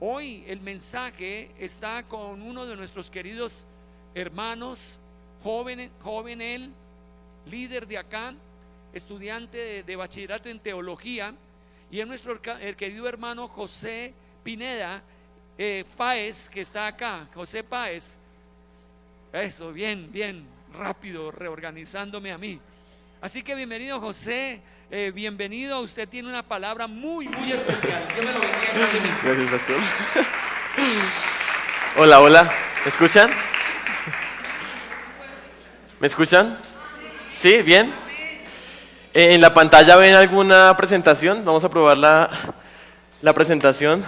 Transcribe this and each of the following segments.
Hoy el mensaje está con uno de nuestros queridos hermanos, joven él, líder de acá, estudiante de bachillerato en teología, y es nuestro el querido hermano José Pineda Páez, que está acá. José Páez, eso, bien, rápido, reorganizándome a mí. Así que bienvenido, José, bienvenido. Usted tiene una palabra muy especial. Yo me lo bendiga. Gracias, pastor. Hola, ¿me escuchan? ¿Me escuchan? ¿Sí? ¿Bien? ¿En la pantalla ven alguna presentación? Vamos a probar la presentación.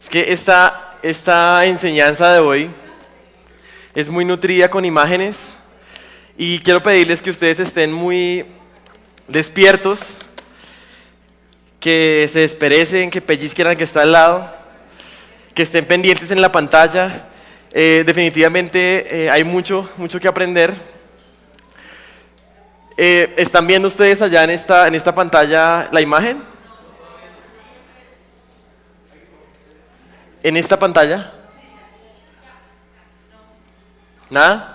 Es que esta enseñanza de hoy es muy nutrida con imágenes y quiero pedirles que ustedes estén muy despiertos, que se desperecen, que pellizquen al que está al lado, que estén pendientes en la pantalla. Definitivamente hay mucho que aprender. ¿Están viendo ustedes allá en esta pantalla la imagen? ¿En esta pantalla? ¿Nada?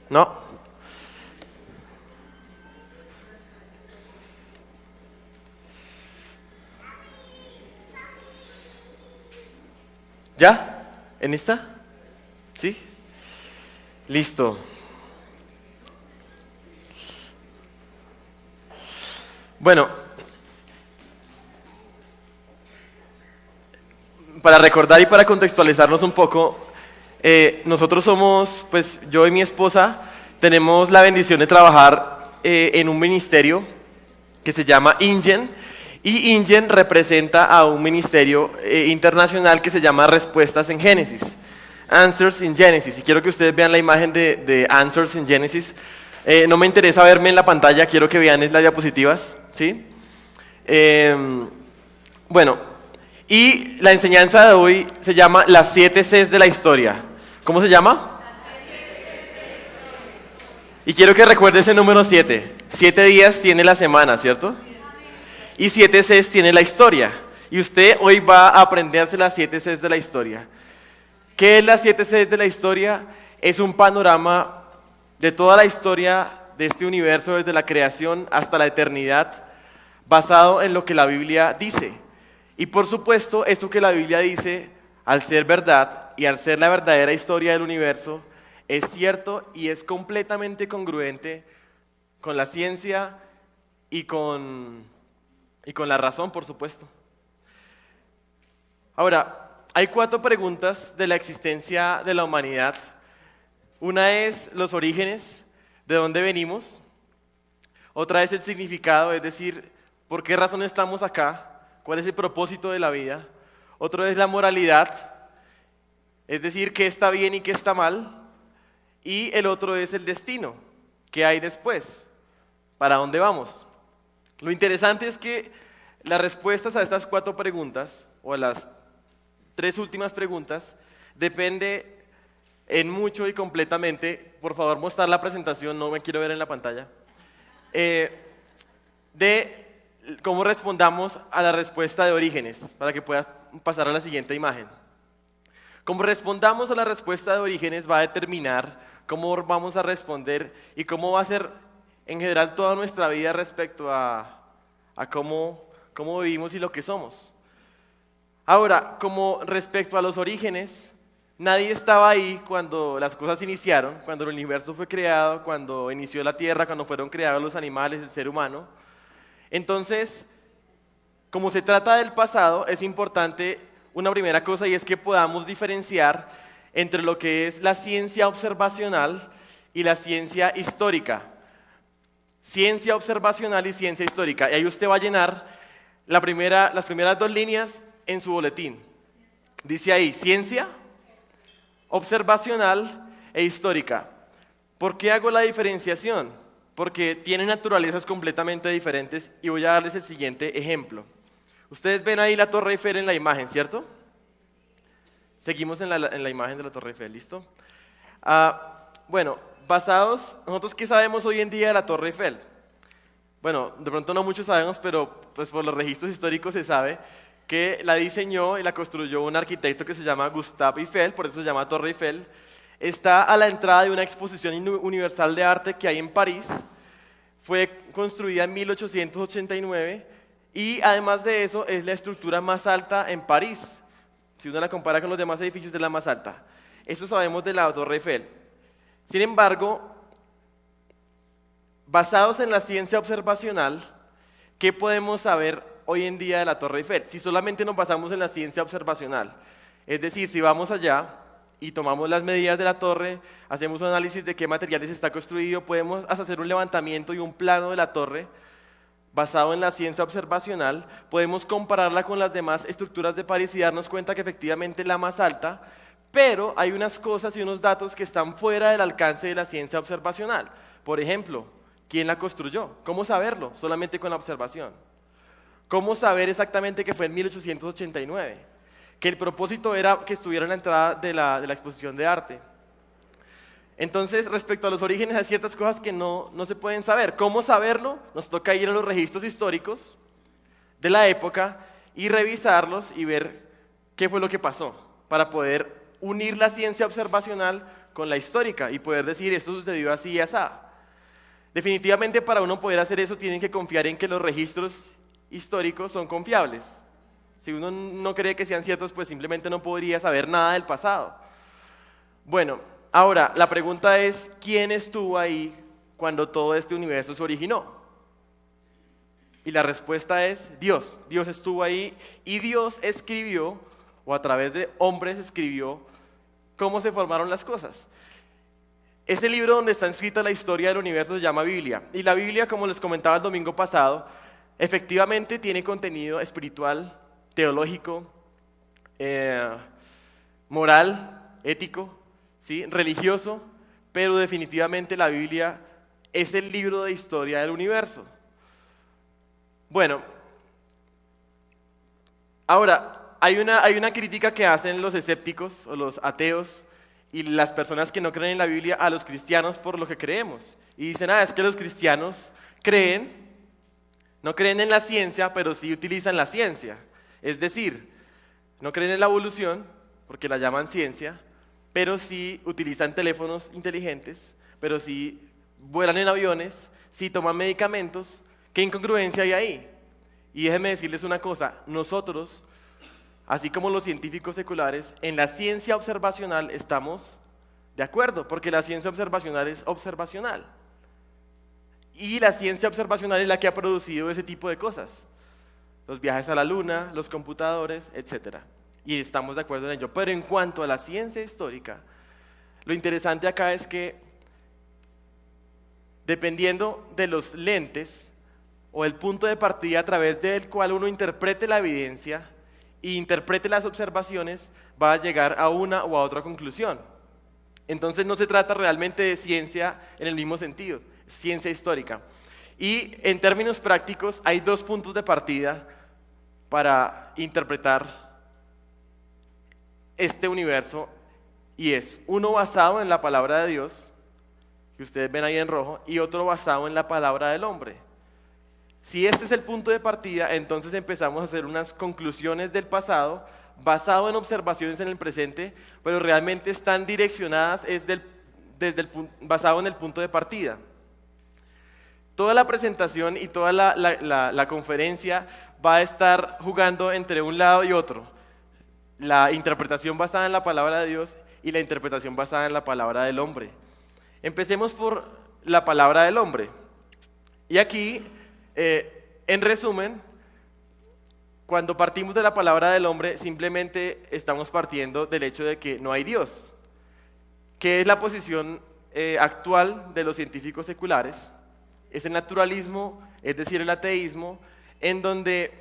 ¿No? ¿Ya? ¿En esta? ¿Sí? Listo. Bueno, para recordar y para contextualizarnos un poco, nosotros somos, pues yo y mi esposa tenemos la bendición de trabajar en un ministerio que se llama INGEN, y INGEN representa a un ministerio internacional que se llama Respuestas en Génesis, Answers in Genesis, y quiero que ustedes vean la imagen de Answers in Genesis. No me interesa verme en la pantalla, quiero que vean las diapositivas, ¿sí? Bueno, y la enseñanza de hoy se llama Las 7 Cs de la historia. ¿Cómo se llama? Y quiero que recuerde ese número 7. 7 días tiene la semana, ¿cierto? Y 7 Cs tiene la historia. Y usted hoy va a aprenderse las 7 Cs de la historia. ¿Qué es las 7 Cs de la historia? Es un panorama de toda la historia de este universo, desde la creación hasta la eternidad, basado en lo que la Biblia dice. Y por supuesto, esto que la Biblia dice, al ser verdad y al ser la verdadera historia del universo, es cierto y es completamente congruente con la ciencia y con la razón, por supuesto. Ahora, hay 4 preguntas de la existencia de la humanidad. Una es los orígenes, de dónde venimos. Otra es el significado, es decir, ¿por qué razón estamos acá? ¿Cuál es el propósito de la vida? Otro es la moralidad, es decir, qué está bien y qué está mal. Y el otro es el destino, ¿qué hay después? ¿Para dónde vamos? Lo interesante es que las respuestas a estas 4 preguntas, o a las 3 últimas preguntas, depende en mucho y completamente, por favor mostrar la presentación, no me quiero ver en la pantalla, de cómo respondamos a la respuesta de orígenes, para que pueda pasar a la siguiente imagen. Cómo respondamos a la respuesta de orígenes va a determinar cómo vamos a responder y cómo va a ser en general toda nuestra vida respecto a cómo vivimos y lo que somos. Ahora, como respecto a los orígenes, nadie estaba ahí cuando las cosas iniciaron, cuando el universo fue creado, cuando inició la tierra, cuando fueron creados los animales, el ser humano. Entonces, como se trata del pasado, es importante una primera cosa, y es que podamos diferenciar entre lo que es la ciencia observacional y la ciencia histórica. Ciencia observacional y ciencia histórica. Y ahí usted va a llenar las primeras 2 líneas en su boletín. Dice ahí, ciencia observacional e histórica. ¿Por qué hago la diferenciación? Porque tienen naturalezas completamente diferentes y voy a darles el siguiente ejemplo. Ustedes ven ahí la Torre Eiffel en la imagen, ¿cierto? Seguimos en la imagen de la Torre Eiffel, ¿listo? Bueno, nosotros ¿qué sabemos hoy en día de la Torre Eiffel? bueno, de pronto no muchos sabemos, pero pues por los registros históricos se sabe que la diseñó y la construyó un arquitecto que se llama Gustave Eiffel, por eso se llama Torre Eiffel. Está a la entrada de una exposición universal de arte que hay en París. Fue construida en 1889 y además de eso es la estructura más alta en París. Si uno la compara con los demás edificios, es la más alta. Eso sabemos de la Torre Eiffel. Sin embargo, basados en la ciencia observacional, ¿qué podemos saber hoy en día de la Torre Eiffel? Si solamente nos basamos en la ciencia observacional, es decir, si vamos allá y tomamos las medidas de la torre, hacemos un análisis de qué materiales está construido, podemos hacer un levantamiento y un plano de la torre basado en la ciencia observacional, podemos compararla con las demás estructuras de París y darnos cuenta que efectivamente es la más alta, pero hay unas cosas y unos datos que están fuera del alcance de la ciencia observacional. Por ejemplo, ¿quién la construyó? ¿Cómo saberlo? Solamente con la observación. ¿Cómo saber exactamente que fue en 1889? Que el propósito era que estuviera en la entrada de la exposición de arte. Entonces, respecto a los orígenes, hay ciertas cosas que no se pueden saber. ¿Cómo saberlo? Nos toca ir a los registros históricos de la época y revisarlos y ver qué fue lo que pasó, para poder unir la ciencia observacional con la histórica y poder decir, esto sucedió así y así. Definitivamente, para uno poder hacer eso, tienen que confiar en que los registros históricos son confiables. Si uno no cree que sean ciertos, pues simplemente no podría saber nada del pasado. Bueno, ahora, la pregunta es, ¿quién estuvo ahí cuando todo este universo se originó? Y la respuesta es Dios. Dios estuvo ahí y Dios escribió, o a través de hombres escribió, cómo se formaron las cosas. Ese libro donde está escrita la historia del universo se llama Biblia. Y la Biblia, como les comentaba el domingo pasado, efectivamente tiene contenido espiritual, teológico, moral, ético, ¿sí? Religioso, pero definitivamente la Biblia es el libro de historia del universo. Bueno, ahora, hay una crítica que hacen los escépticos o los ateos y las personas que no creen en la Biblia a los cristianos por lo que creemos. Y dicen, es que los cristianos no creen en la ciencia, pero sí utilizan la ciencia. Es decir, no creen en la evolución, porque la llaman ciencia, pero sí utilizan teléfonos inteligentes, pero sí vuelan en aviones, sí toman medicamentos. ¿Qué incongruencia hay ahí? Y déjenme decirles una cosa, nosotros, así como los científicos seculares, en la ciencia observacional estamos de acuerdo, porque la ciencia observacional es observacional. Y la ciencia observacional es la que ha producido ese tipo de cosas. Los viajes a la luna, los computadores, etc. Y estamos de acuerdo en ello. Pero en cuanto a la ciencia histórica, lo interesante acá es que, dependiendo de los lentes o el punto de partida a través del cual uno interprete la evidencia e interprete las observaciones, va a llegar a una o a otra conclusión. Entonces no se trata realmente de ciencia en el mismo sentido, es ciencia histórica. Y en términos prácticos hay dos puntos de partida para interpretar este universo, y es uno basado en la palabra de Dios, que ustedes ven ahí en rojo, y otro basado en la palabra del hombre. Si este es el punto de partida, entonces empezamos a hacer unas conclusiones del pasado, basado en observaciones en el presente, pero realmente están direccionadas basado en el punto de partida. Toda la presentación y toda la conferencia va a estar jugando entre un lado y otro. La interpretación basada en la palabra de Dios y la interpretación basada en la palabra del hombre. Empecemos por la palabra del hombre. Y aquí, en resumen, cuando partimos de la palabra del hombre, simplemente estamos partiendo del hecho de que no hay Dios, que es la posición actual de los científicos seculares. Es el naturalismo, es decir, el ateísmo, en donde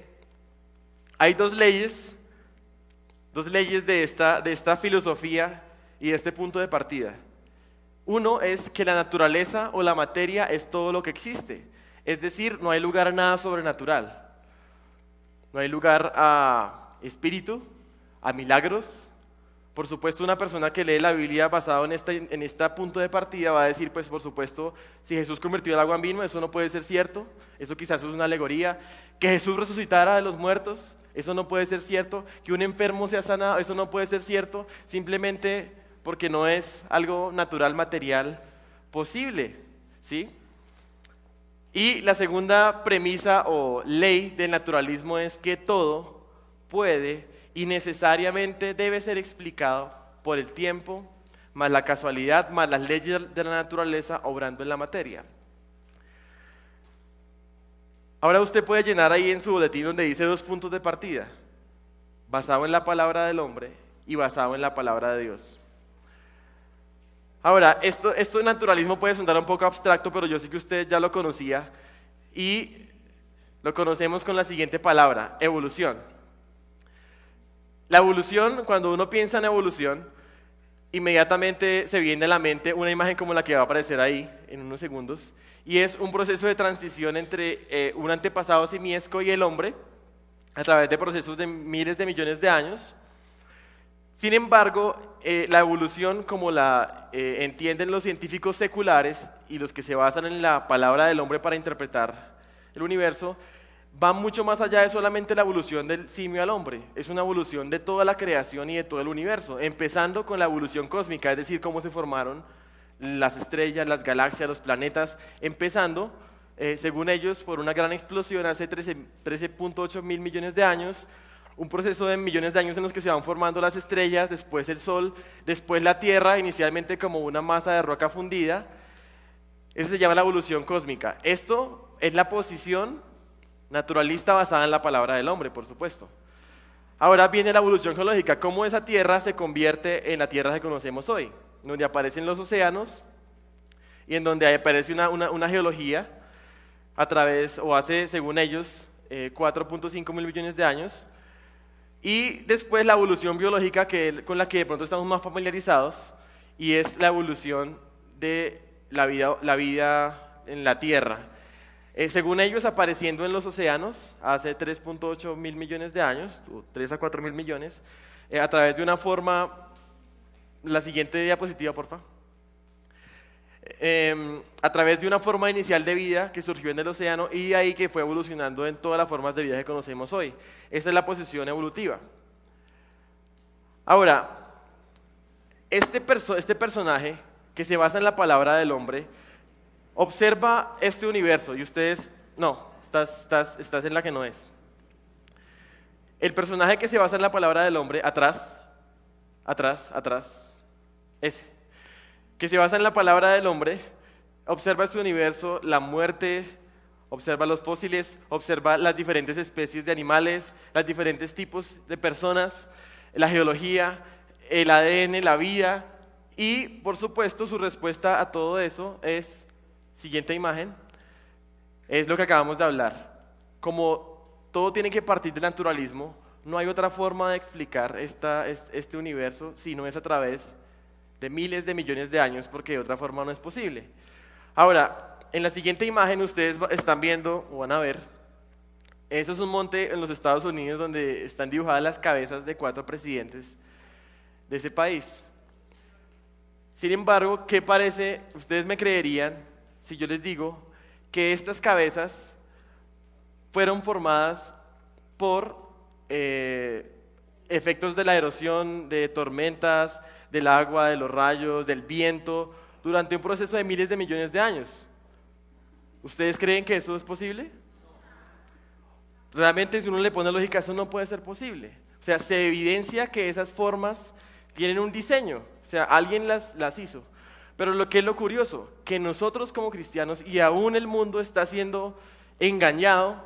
hay dos leyes de esta filosofía y de este punto de partida. Uno es que la naturaleza o la materia es todo lo que existe, es decir, no hay lugar a nada sobrenatural. No hay lugar a espíritu, a milagros Por supuesto, una persona que lee la Biblia basado en este punto de partida va a decir, pues por supuesto, si Jesús convirtió el agua en vino, eso no puede ser cierto, eso quizás es una alegoría. Que Jesús resucitara de los muertos, eso no puede ser cierto. Que un enfermo sea sanado, eso no puede ser cierto, simplemente porque no es algo natural, material, posible, ¿sí? Y la segunda premisa o ley del naturalismo es que todo puede y necesariamente debe ser explicado por el tiempo, más la casualidad, más las leyes de la naturaleza obrando en la materia. Ahora usted puede llenar ahí en su boletín donde dice 2 puntos de partida, basado en la palabra del hombre y basado en la palabra de Dios. Ahora, esto de naturalismo puede sonar un poco abstracto, pero yo sé que usted ya lo conocía y lo conocemos con la siguiente palabra, evolución. La evolución, cuando uno piensa en evolución, inmediatamente se viene a la mente una imagen como la que va a aparecer ahí en unos segundos, y es un proceso de transición entre un antepasado simiesco y el hombre, a través de procesos de miles de millones de años. Sin embargo, la evolución, como la entienden los científicos seculares y los que se basan en la palabra del hombre para interpretar el universo, va mucho más allá de solamente la evolución del simio al hombre. Es una evolución de toda la creación y de todo el universo, empezando con la evolución cósmica, es decir, cómo se formaron las estrellas, las galaxias, los planetas, empezando, según ellos, por una gran explosión hace 13.8 mil millones de años, un proceso de millones de años en los que se van formando las estrellas, después el Sol, después la Tierra, inicialmente como una masa de roca fundida. Eso se llama la evolución cósmica. Esto es la posición naturalista basada en la palabra del hombre, por supuesto. Ahora viene la evolución geológica, cómo esa tierra se convierte en la tierra que conocemos hoy, donde aparecen los océanos y en donde aparece una geología a través, o hace, según ellos, 4.5 mil millones de años. Y después la evolución biológica con la que de pronto estamos más familiarizados, y es la evolución de la vida en la Tierra. Según ellos, apareciendo en los océanos hace 3.8 mil millones de años, o 3 a 4 mil millones, a través de una forma, la siguiente diapositiva, por favor. A través de una forma inicial de vida que surgió en el océano y de ahí que fue evolucionando en todas las formas de vida que conocemos hoy. Esa es la posición evolutiva. Ahora, este personaje que se basa en la palabra del hombre, observa este universo y ustedes, no, estás en la que no es. El personaje que se basa en la palabra del hombre, atrás, ese, que se basa en la palabra del hombre, observa este universo, la muerte, observa los fósiles, observa las diferentes especies de animales, los diferentes tipos de personas, la geología, el ADN, la vida, y por supuesto su respuesta a todo eso es, siguiente imagen, es lo que acabamos de hablar. Como todo tiene que partir del naturalismo, no hay otra forma de explicar este universo si no es a través de miles de millones de años, porque de otra forma no es posible. Ahora, en la siguiente imagen ustedes están viendo, o van a ver, eso es un monte en los Estados Unidos donde están dibujadas las cabezas de 4 presidentes de ese país. Sin embargo, ¿qué parece? Ustedes me creerían si yo les digo que estas cabezas fueron formadas por efectos de la erosión, de tormentas, del agua, de los rayos, del viento, durante un proceso de miles de millones de años. ¿Ustedes creen que eso es posible? Realmente, si uno le pone lógica, eso no puede ser posible. O sea, se evidencia que esas formas tienen un diseño, o sea, alguien las hizo. Pero lo que es lo curioso, que nosotros como cristianos, y aún el mundo está siendo engañado,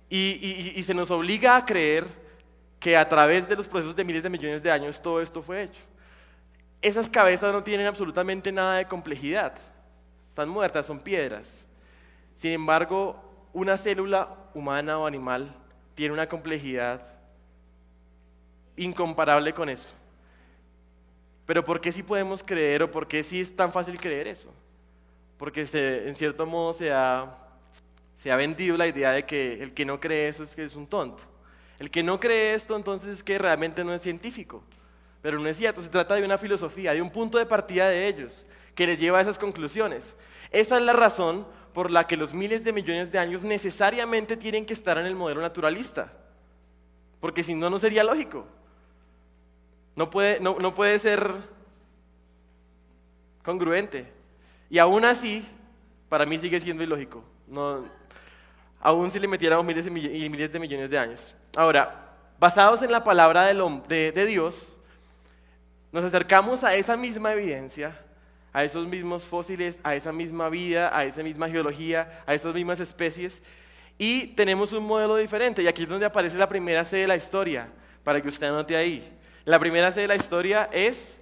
y se nos obliga a creer que a través de los procesos de miles de millones de años todo esto fue hecho. Esas cabezas no tienen absolutamente nada de complejidad, están muertas, son piedras. Sin embargo, una célula humana o animal tiene una complejidad incomparable con eso. Pero ¿por qué sí podemos creer o por qué sí es tan fácil creer eso? Porque en cierto modo se ha vendido la idea de que el que no cree eso es que es un tonto. El que no cree esto entonces es que realmente no es científico. Pero no es cierto, se trata de una filosofía, de un punto de partida de ellos, que les lleva a esas conclusiones. Esa es la razón por la que los miles de millones de años necesariamente tienen que estar en el modelo naturalista, porque si no, no sería lógico. No puede ser congruente. Y aún así, para mí sigue siendo ilógico. No, aún si le metiéramos miles y miles de millones de años. Ahora, basados en la palabra de Dios, nos acercamos a esa misma evidencia, a esos mismos fósiles, a esa misma vida, a esa misma geología, a esas mismas especies, y tenemos un modelo diferente. Y aquí es donde aparece la primera C de la historia, para que usted anote ahí. La primera C de la historia es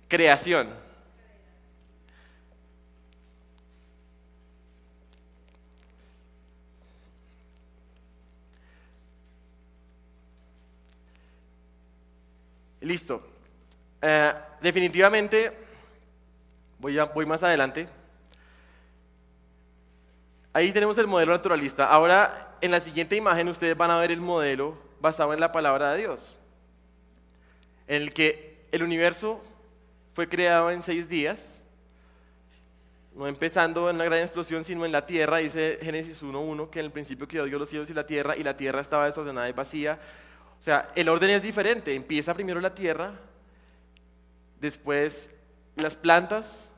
creación. Listo. Definitivamente, voy más adelante. Ahí tenemos el modelo naturalista. Ahora, en la siguiente imagen, ustedes van a ver el modelo basado en la palabra de Dios, en el que el universo fue creado en 6 días, no empezando en una gran explosión, sino en la tierra. Dice Génesis 1:1 que en el principio creó Dios los cielos y la tierra estaba desordenada y vacía. O sea, el orden es diferente. Empieza primero la tierra, después las plantas,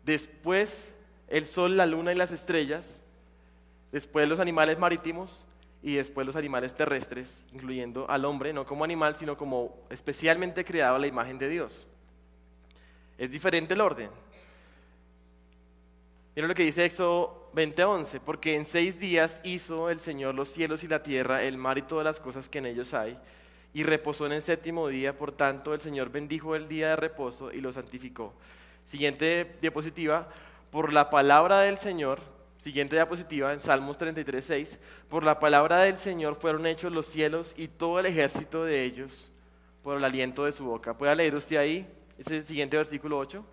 después el sol, la luna y las estrellas, después los animales marítimos y después los animales terrestres, incluyendo al hombre, no como animal, sino como especialmente creado a la imagen de Dios. Es diferente el orden. Miren lo que dice Éxodo 20:11, porque en 6 días hizo el Señor los cielos y la tierra, el mar y todas las cosas que en ellos hay, y reposó en el 7º día. Por tanto, el Señor bendijo el día de reposo y lo santificó. Siguiente diapositiva. Por la palabra del Señor, siguiente diapositiva, en Salmos 33:6, por la palabra del Señor fueron hechos los cielos y todo el ejército de ellos por el aliento de su boca. ¿Puede leer usted ahí ese siguiente versículo 8?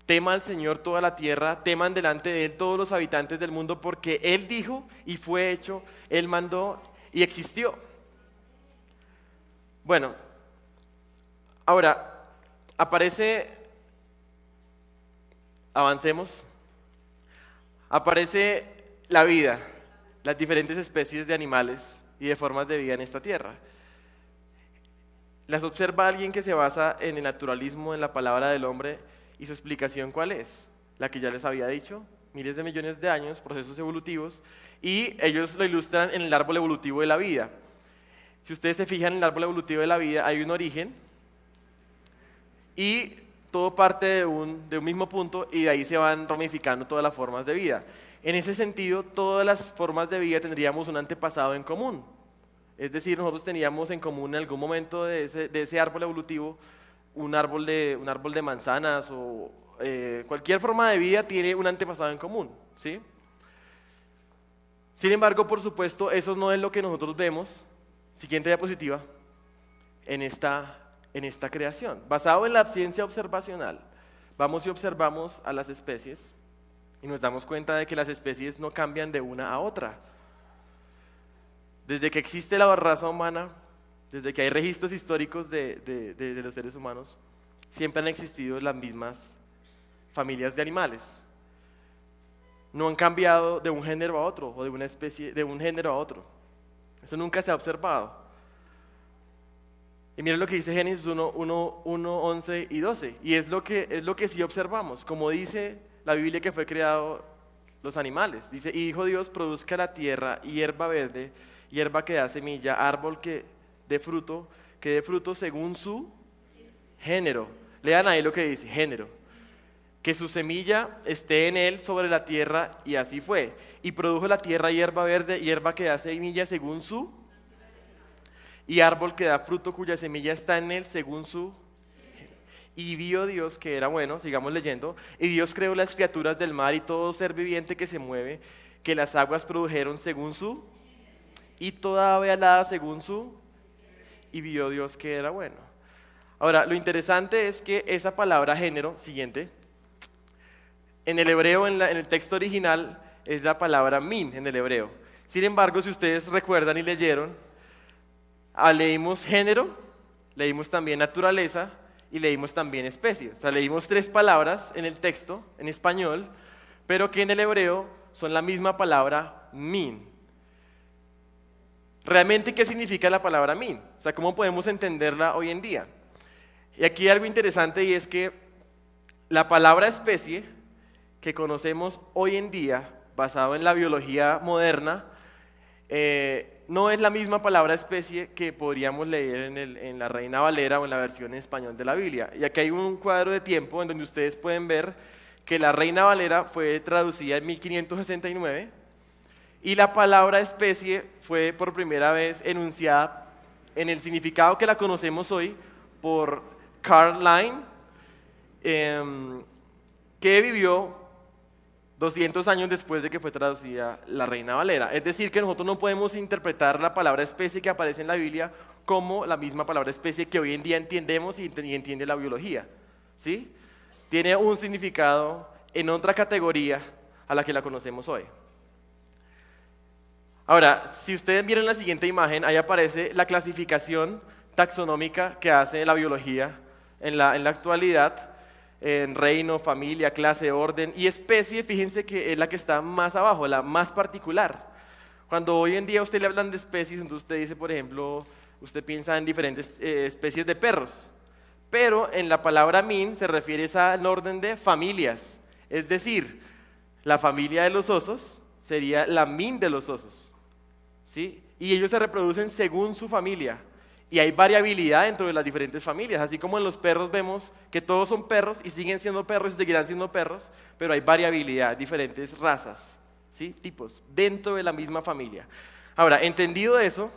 Tema al Señor toda la tierra, teman delante de Él todos los habitantes del mundo, porque Él dijo y fue hecho, Él mandó y existió. Bueno, ahora, avancemos, aparece la vida, las diferentes especies de animales y de formas de vida en esta tierra. Las observa alguien que se basa en el naturalismo, en la palabra del hombre. ¿Y su explicación cuál es? La que ya les había dicho, miles de millones de años, procesos evolutivos, y ellos lo ilustran en el árbol evolutivo de la vida. Si ustedes se fijan en el árbol evolutivo de la vida, hay un origen, y todo parte de un mismo punto, y de ahí se van ramificando todas las formas de vida. En ese sentido, todas las formas de vida tendríamos un antepasado en común. Es decir, nosotros teníamos en común en algún momento de ese árbol evolutivo un árbol de manzanas o cualquier forma de vida tiene un antepasado en común, ¿sí? Sin embargo, por supuesto, eso no es lo que nosotros vemos, siguiente diapositiva, en esta creación. Basado en la ciencia observacional, vamos y observamos a las especies y nos damos cuenta de que las especies no cambian de una a otra. Desde que existe la raza humana, desde que hay registros históricos de los seres humanos, siempre han existido las mismas familias de animales. No han cambiado de un género a otro o de una especie, de un género a otro. Eso nunca se ha observado. Y miren lo que dice Génesis 1, 11 y 12. Y es lo que sí observamos. Como dice la Biblia que fue creado los animales. Dice, y dijo Dios, produzca la tierra hierba verde, hierba que da semilla, árbol que dé fruto según su género. Lean ahí lo que dice, género. Que su semilla esté en él sobre la tierra, y así fue. Y produjo la tierra hierba verde, hierba que da semilla según su, y árbol que da fruto cuya semilla está en él según su. Y vio Dios que era bueno, sigamos leyendo, y Dios creó las criaturas del mar y todo ser viviente que se mueve, que las aguas produjeron según su, y toda ave alada según su, y vio Dios que era bueno. Ahora, lo interesante es que esa palabra género, siguiente, en el hebreo, en el texto original, es la palabra min en el hebreo. Sin embargo, si ustedes recuerdan y leyeron, leímos género leímos también naturaleza y leímos también especie. O sea, leímos 3 palabras en el texto, en español, pero que en el hebreo son la misma palabra min. ¿Realmente qué significa la palabra min? O sea, ¿cómo podemos entenderla hoy en día? Y aquí hay algo interesante, y es que la palabra especie que conocemos hoy en día, basado en la biología moderna, no es la misma palabra especie que podríamos leer en la Reina Valera o en la versión en español de la Biblia. Y aquí hay un cuadro de tiempo en donde ustedes pueden ver que la Reina Valera fue traducida en 1569 y la palabra especie fue por primera vez enunciada en el significado que la conocemos hoy por Karl Line, que vivió 200 años después de que fue traducida la Reina Valera. Es decir, que nosotros no podemos interpretar la palabra especie que aparece en la Biblia como la misma palabra especie que hoy en día entendemos y entiende la biología, ¿sí? Tiene un significado en otra categoría a la que la conocemos hoy. Ahora, si ustedes miran la siguiente imagen, ahí aparece la clasificación taxonómica que hace la biología en la actualidad, en reino, familia, clase, orden y especie. Fíjense que es la que está más abajo, la más particular. Cuando hoy en día a usted le hablan de especies, entonces usted dice, por ejemplo, usted piensa en diferentes especies de perros, pero en la palabra min se refiere al orden de familias, es decir, la familia de los osos sería la min de los osos, ¿sí? Y ellos se reproducen según su familia. Y hay variabilidad dentro de las diferentes familias, así como en los perros vemos que todos son perros y siguen siendo perros y seguirán siendo perros, pero hay variabilidad, diferentes razas, ¿sí? Tipos, dentro de la misma familia. Ahora, entendido eso,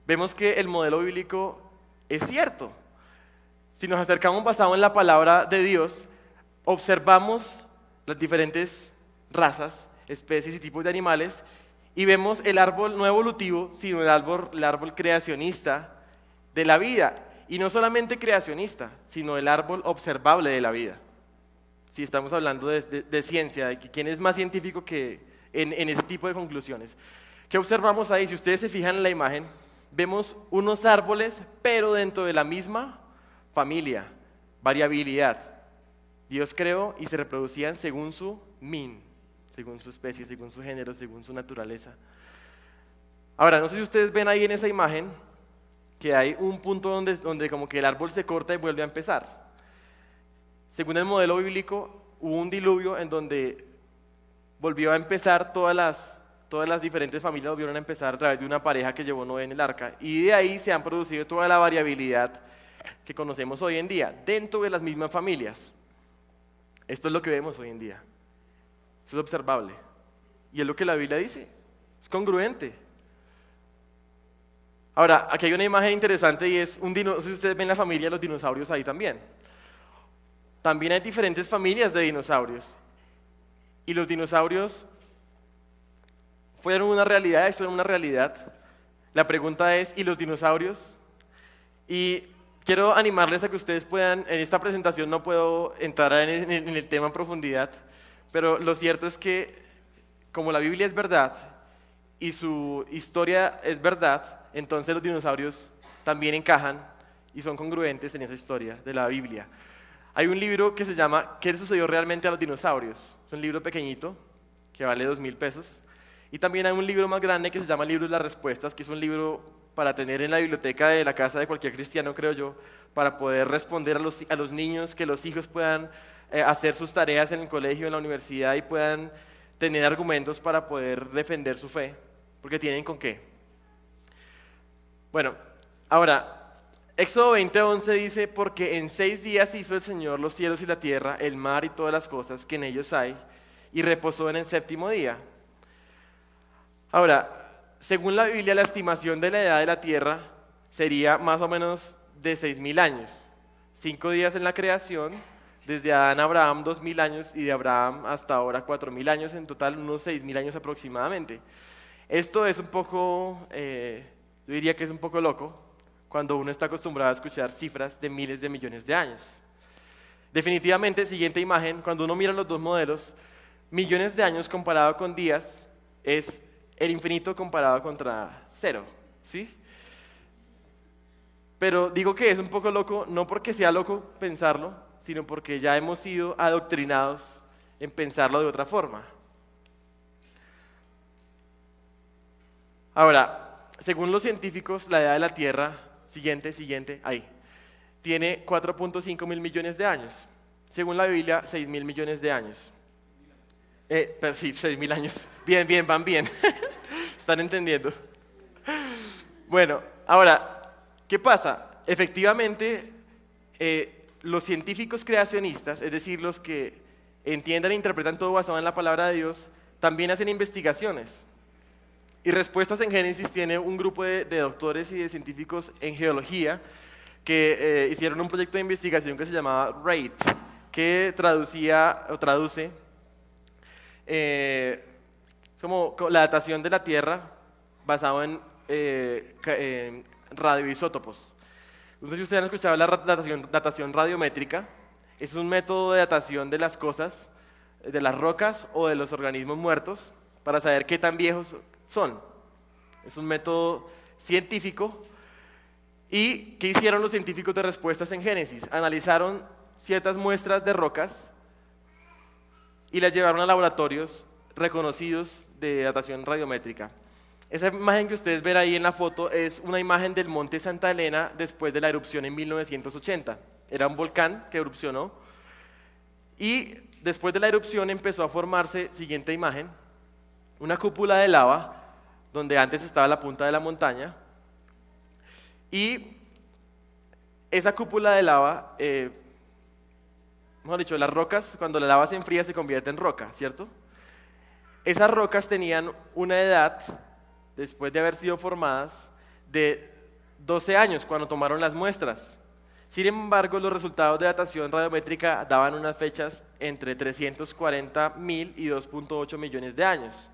vemos que el modelo bíblico es cierto. Si nos acercamos basado en la palabra de Dios, observamos las diferentes razas, especies y tipos de animales, y vemos el árbol no evolutivo, sino el árbol creacionista de la vida. Y no solamente creacionista, sino el árbol observable de la vida. Si estamos hablando de ciencia, de quién es más científico que en ese tipo de conclusiones. ¿Qué observamos ahí? Si ustedes se fijan en la imagen, vemos unos árboles, pero dentro de la misma familia, variabilidad. Dios creó y se reproducían según su min, según su especie, según su género, según su naturaleza. Ahora, no sé si ustedes ven ahí en esa imagen que hay un punto donde como que el árbol se corta y vuelve a empezar. Según el modelo bíblico, hubo un diluvio en donde volvió a empezar todas las diferentes familias volvieron a empezar a través de una pareja que llevó Noé en el arca. Y de ahí se han producido toda la variabilidad que conocemos hoy en día, dentro de las mismas familias. Esto es lo que vemos hoy en día. Eso es observable. Y es lo que la Biblia dice. Es congruente. Ahora, aquí hay una imagen interesante y es no sé si ustedes ven la familia de los dinosaurios ahí también. También hay diferentes familias de dinosaurios. Y los dinosaurios fueron una realidad, son una realidad. La pregunta es, ¿y los dinosaurios? Y quiero animarles a que ustedes puedan, en esta presentación no puedo entrar en el tema en profundidad, pero lo cierto es que como la Biblia es verdad y su historia es verdad, entonces los dinosaurios también encajan y son congruentes en esa historia de la Biblia. Hay un libro que se llama ¿Qué le sucedió realmente a los dinosaurios? Es un libro pequeñito que vale 2,000 pesos. Y también hay un libro más grande que se llama Libro de las Respuestas, que es un libro para tener en la biblioteca de la casa de cualquier cristiano, creo yo, para poder responder a los niños, que los hijos puedan hacer sus tareas en el colegio, en la universidad y puedan tener argumentos para poder defender su fe, porque tienen con qué. Bueno, ahora, Éxodo 20:11 dice, porque en 6 días hizo el Señor los cielos y la tierra, el mar y todas las cosas que en ellos hay, y reposó en el 7º día. Ahora, según la Biblia, la estimación de la edad de la tierra sería más o menos de 6,000 años. 5 días en la creación, desde Adán a Abraham 2,000 años y de Abraham hasta ahora 4,000 años, en total unos 6,000 años aproximadamente. Esto es un poco, yo diría que es un poco loco, cuando uno está acostumbrado a escuchar cifras de miles de millones de años. Definitivamente, siguiente imagen, cuando uno mira los dos modelos, millones de años comparado con días es el infinito comparado contra 0, ¿sí? Pero digo que es un poco loco, no porque sea loco pensarlo, sino porque ya hemos sido adoctrinados en pensarlo de otra forma. Ahora, según los científicos, la edad de la Tierra, siguiente, ahí, tiene 4.5 mil millones de años. Según la Biblia, 6 mil millones de años. Pero sí, 6 mil años. Bien, van bien. ¿Están entendiendo? Bueno, ahora, ¿qué pasa? Efectivamente, los científicos creacionistas, es decir, los que entiendan e interpretan todo basado en la palabra de Dios, también hacen investigaciones. Y Respuestas en Génesis tiene un grupo de doctores y de científicos en geología que hicieron un proyecto de investigación que se llamaba RAID, que traduce como la datación de la Tierra basado en radioisótopos. No sé si ustedes han escuchado la datación radiométrica. Es un método de datación de las cosas, de las rocas o de los organismos muertos para saber qué tan viejos son. Es un método científico. ¿Y qué hicieron los científicos de Respuestas en Génesis? Analizaron ciertas muestras de rocas y las llevaron a laboratorios reconocidos de datación radiométrica. Esa imagen que ustedes ven ahí en la foto es una imagen del monte Santa Elena después de la erupción en 1980. Era un volcán que erupcionó y después de la erupción empezó a formarse, siguiente imagen, una cúpula de lava donde antes estaba la punta de la montaña. Y esa cúpula de lava, mejor dicho, las rocas, cuando la lava se enfría se convierte en roca, ¿cierto? Esas rocas tenían una edad, después de haber sido formadas, de 12 años cuando tomaron las muestras. Sin embargo, los resultados de datación radiométrica daban unas fechas entre 340.000 y 2.8 millones de años.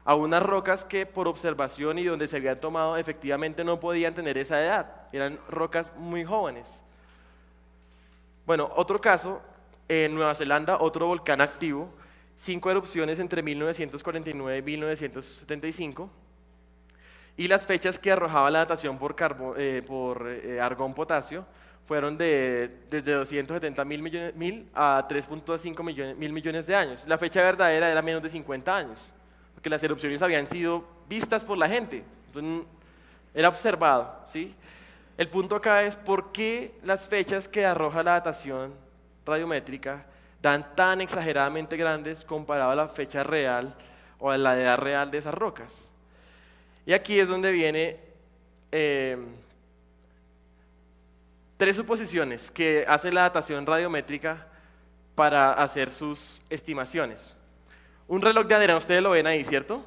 A unas rocas que por observación y donde se habían tomado efectivamente no podían tener esa edad, eran rocas muy jóvenes. Bueno, otro caso, en Nueva Zelanda, otro volcán activo, 5 erupciones entre 1949 y 1975, y las fechas que arrojaba la datación por argón potasio fueron desde 270.000 a 3.5 mil millones de años. La fecha verdadera era menos de 50 años. Que las erupciones habían sido vistas por la gente, entonces, era observado, ¿sí? El punto acá es por qué las fechas que arroja la datación radiométrica dan tan exageradamente grandes comparado a la fecha real o a la edad real de esas rocas. Y aquí es donde viene 3 suposiciones que hace la datación radiométrica para hacer sus estimaciones. Un reloj de arena, ustedes lo ven ahí, ¿cierto?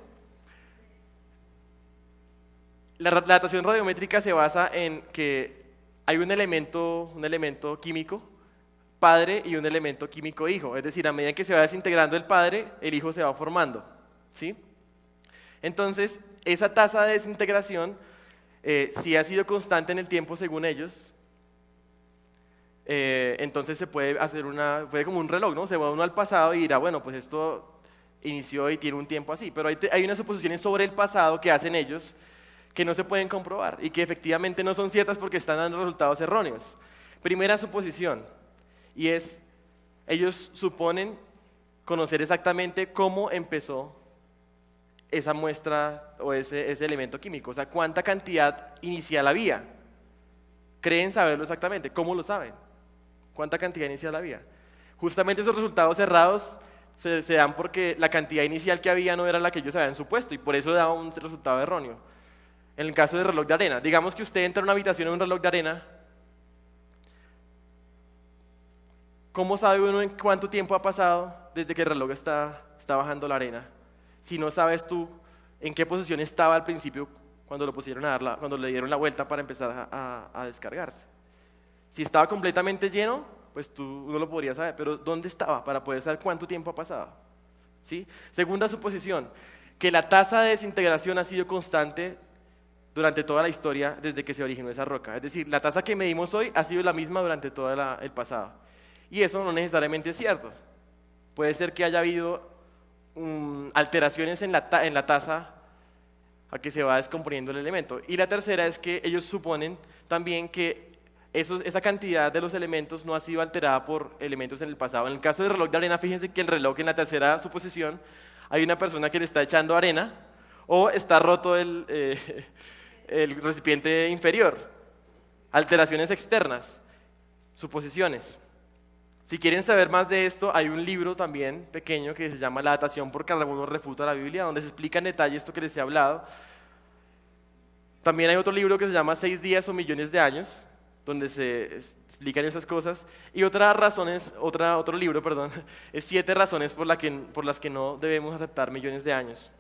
La datación radiométrica se basa en que hay un elemento químico padre y un elemento químico hijo. Es decir, a medida que se va desintegrando el padre, el hijo se va formando, ¿sí? Entonces, esa tasa de desintegración, si ha sido constante en el tiempo según ellos, entonces se puede hacer puede como un reloj, ¿no? Se va uno al pasado y dirá, bueno, pues esto inició y tiene un tiempo así, pero hay unas suposiciones sobre el pasado que hacen ellos que no se pueden comprobar y que efectivamente no son ciertas porque están dando resultados erróneos. Primera suposición, y es, ellos suponen conocer exactamente cómo empezó esa muestra o ese elemento químico, o sea, cuánta cantidad inicial había. Creen saberlo exactamente. ¿Cómo lo saben? ¿Cuánta cantidad inicial había? Justamente esos resultados cerrados se dan porque la cantidad inicial que había no era la que ellos habían supuesto y por eso daba un resultado erróneo. En el caso del reloj de arena, digamos que usted entra a una habitación en un reloj de arena, ¿cómo sabe uno en cuánto tiempo ha pasado desde que el reloj está bajando la arena? Si no sabes tú en qué posición estaba al principio cuando cuando le dieron la vuelta para empezar a descargarse. Si estaba completamente lleno, pues uno lo podría saber, pero ¿dónde estaba para poder saber cuánto tiempo ha pasado? ¿Sí? Segunda suposición, que la tasa de desintegración ha sido constante durante toda la historia desde que se originó esa roca. Es decir, la tasa que medimos hoy ha sido la misma durante todo el pasado. Y eso no necesariamente es cierto. Puede ser que haya habido alteraciones en la tasa a que se va descomponiendo el elemento. Y la tercera es que ellos suponen también que esa cantidad de los elementos no ha sido alterada por elementos en el pasado. En el caso del reloj de arena, fíjense que el reloj en la tercera suposición hay una persona que le está echando arena o está roto el recipiente inferior. Alteraciones externas, suposiciones. Si quieren saber más de esto, hay un libro también pequeño que se llama La datación por carbono refuta la Biblia, donde se explica en detalle esto que les he hablado. También hay otro libro que se llama 6 días o millones de años, donde se explican esas cosas. Y otro libro, perdón, es 7 razones por las que no debemos aceptar millones de años.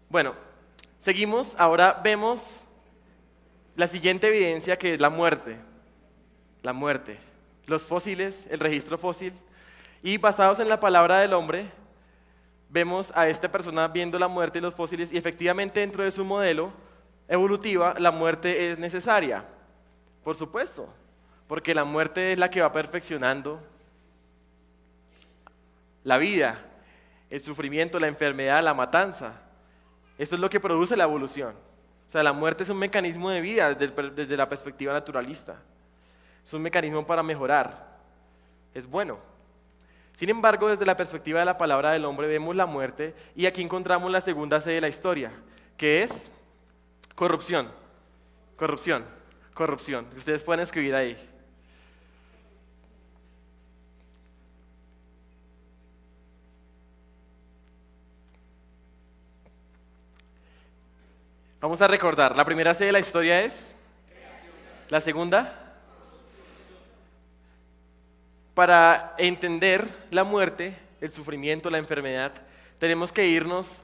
Bueno, seguimos. Ahora vemos la siguiente evidencia, que es la muerte. La muerte. Los fósiles, el registro fósil. Y basados en la palabra del hombre, vemos a esta persona viendo la muerte y los fósiles, y efectivamente dentro de su modelo evolutiva, la muerte es necesaria. Por supuesto, porque la muerte es la que va perfeccionando la vida, el sufrimiento, la enfermedad, la matanza. Esto es lo que produce la evolución. O sea, la muerte es un mecanismo de vida desde la perspectiva naturalista. Es un mecanismo para mejorar. Es bueno. Sin embargo, desde la perspectiva de la palabra del hombre vemos la muerte, y aquí encontramos la segunda C de la historia, que es corrupción. Corrupción. Corrupción. Ustedes pueden escribir ahí. Vamos a recordar. La primera C de la historia es la segunda. Para entender la muerte, el sufrimiento, la enfermedad, tenemos que irnos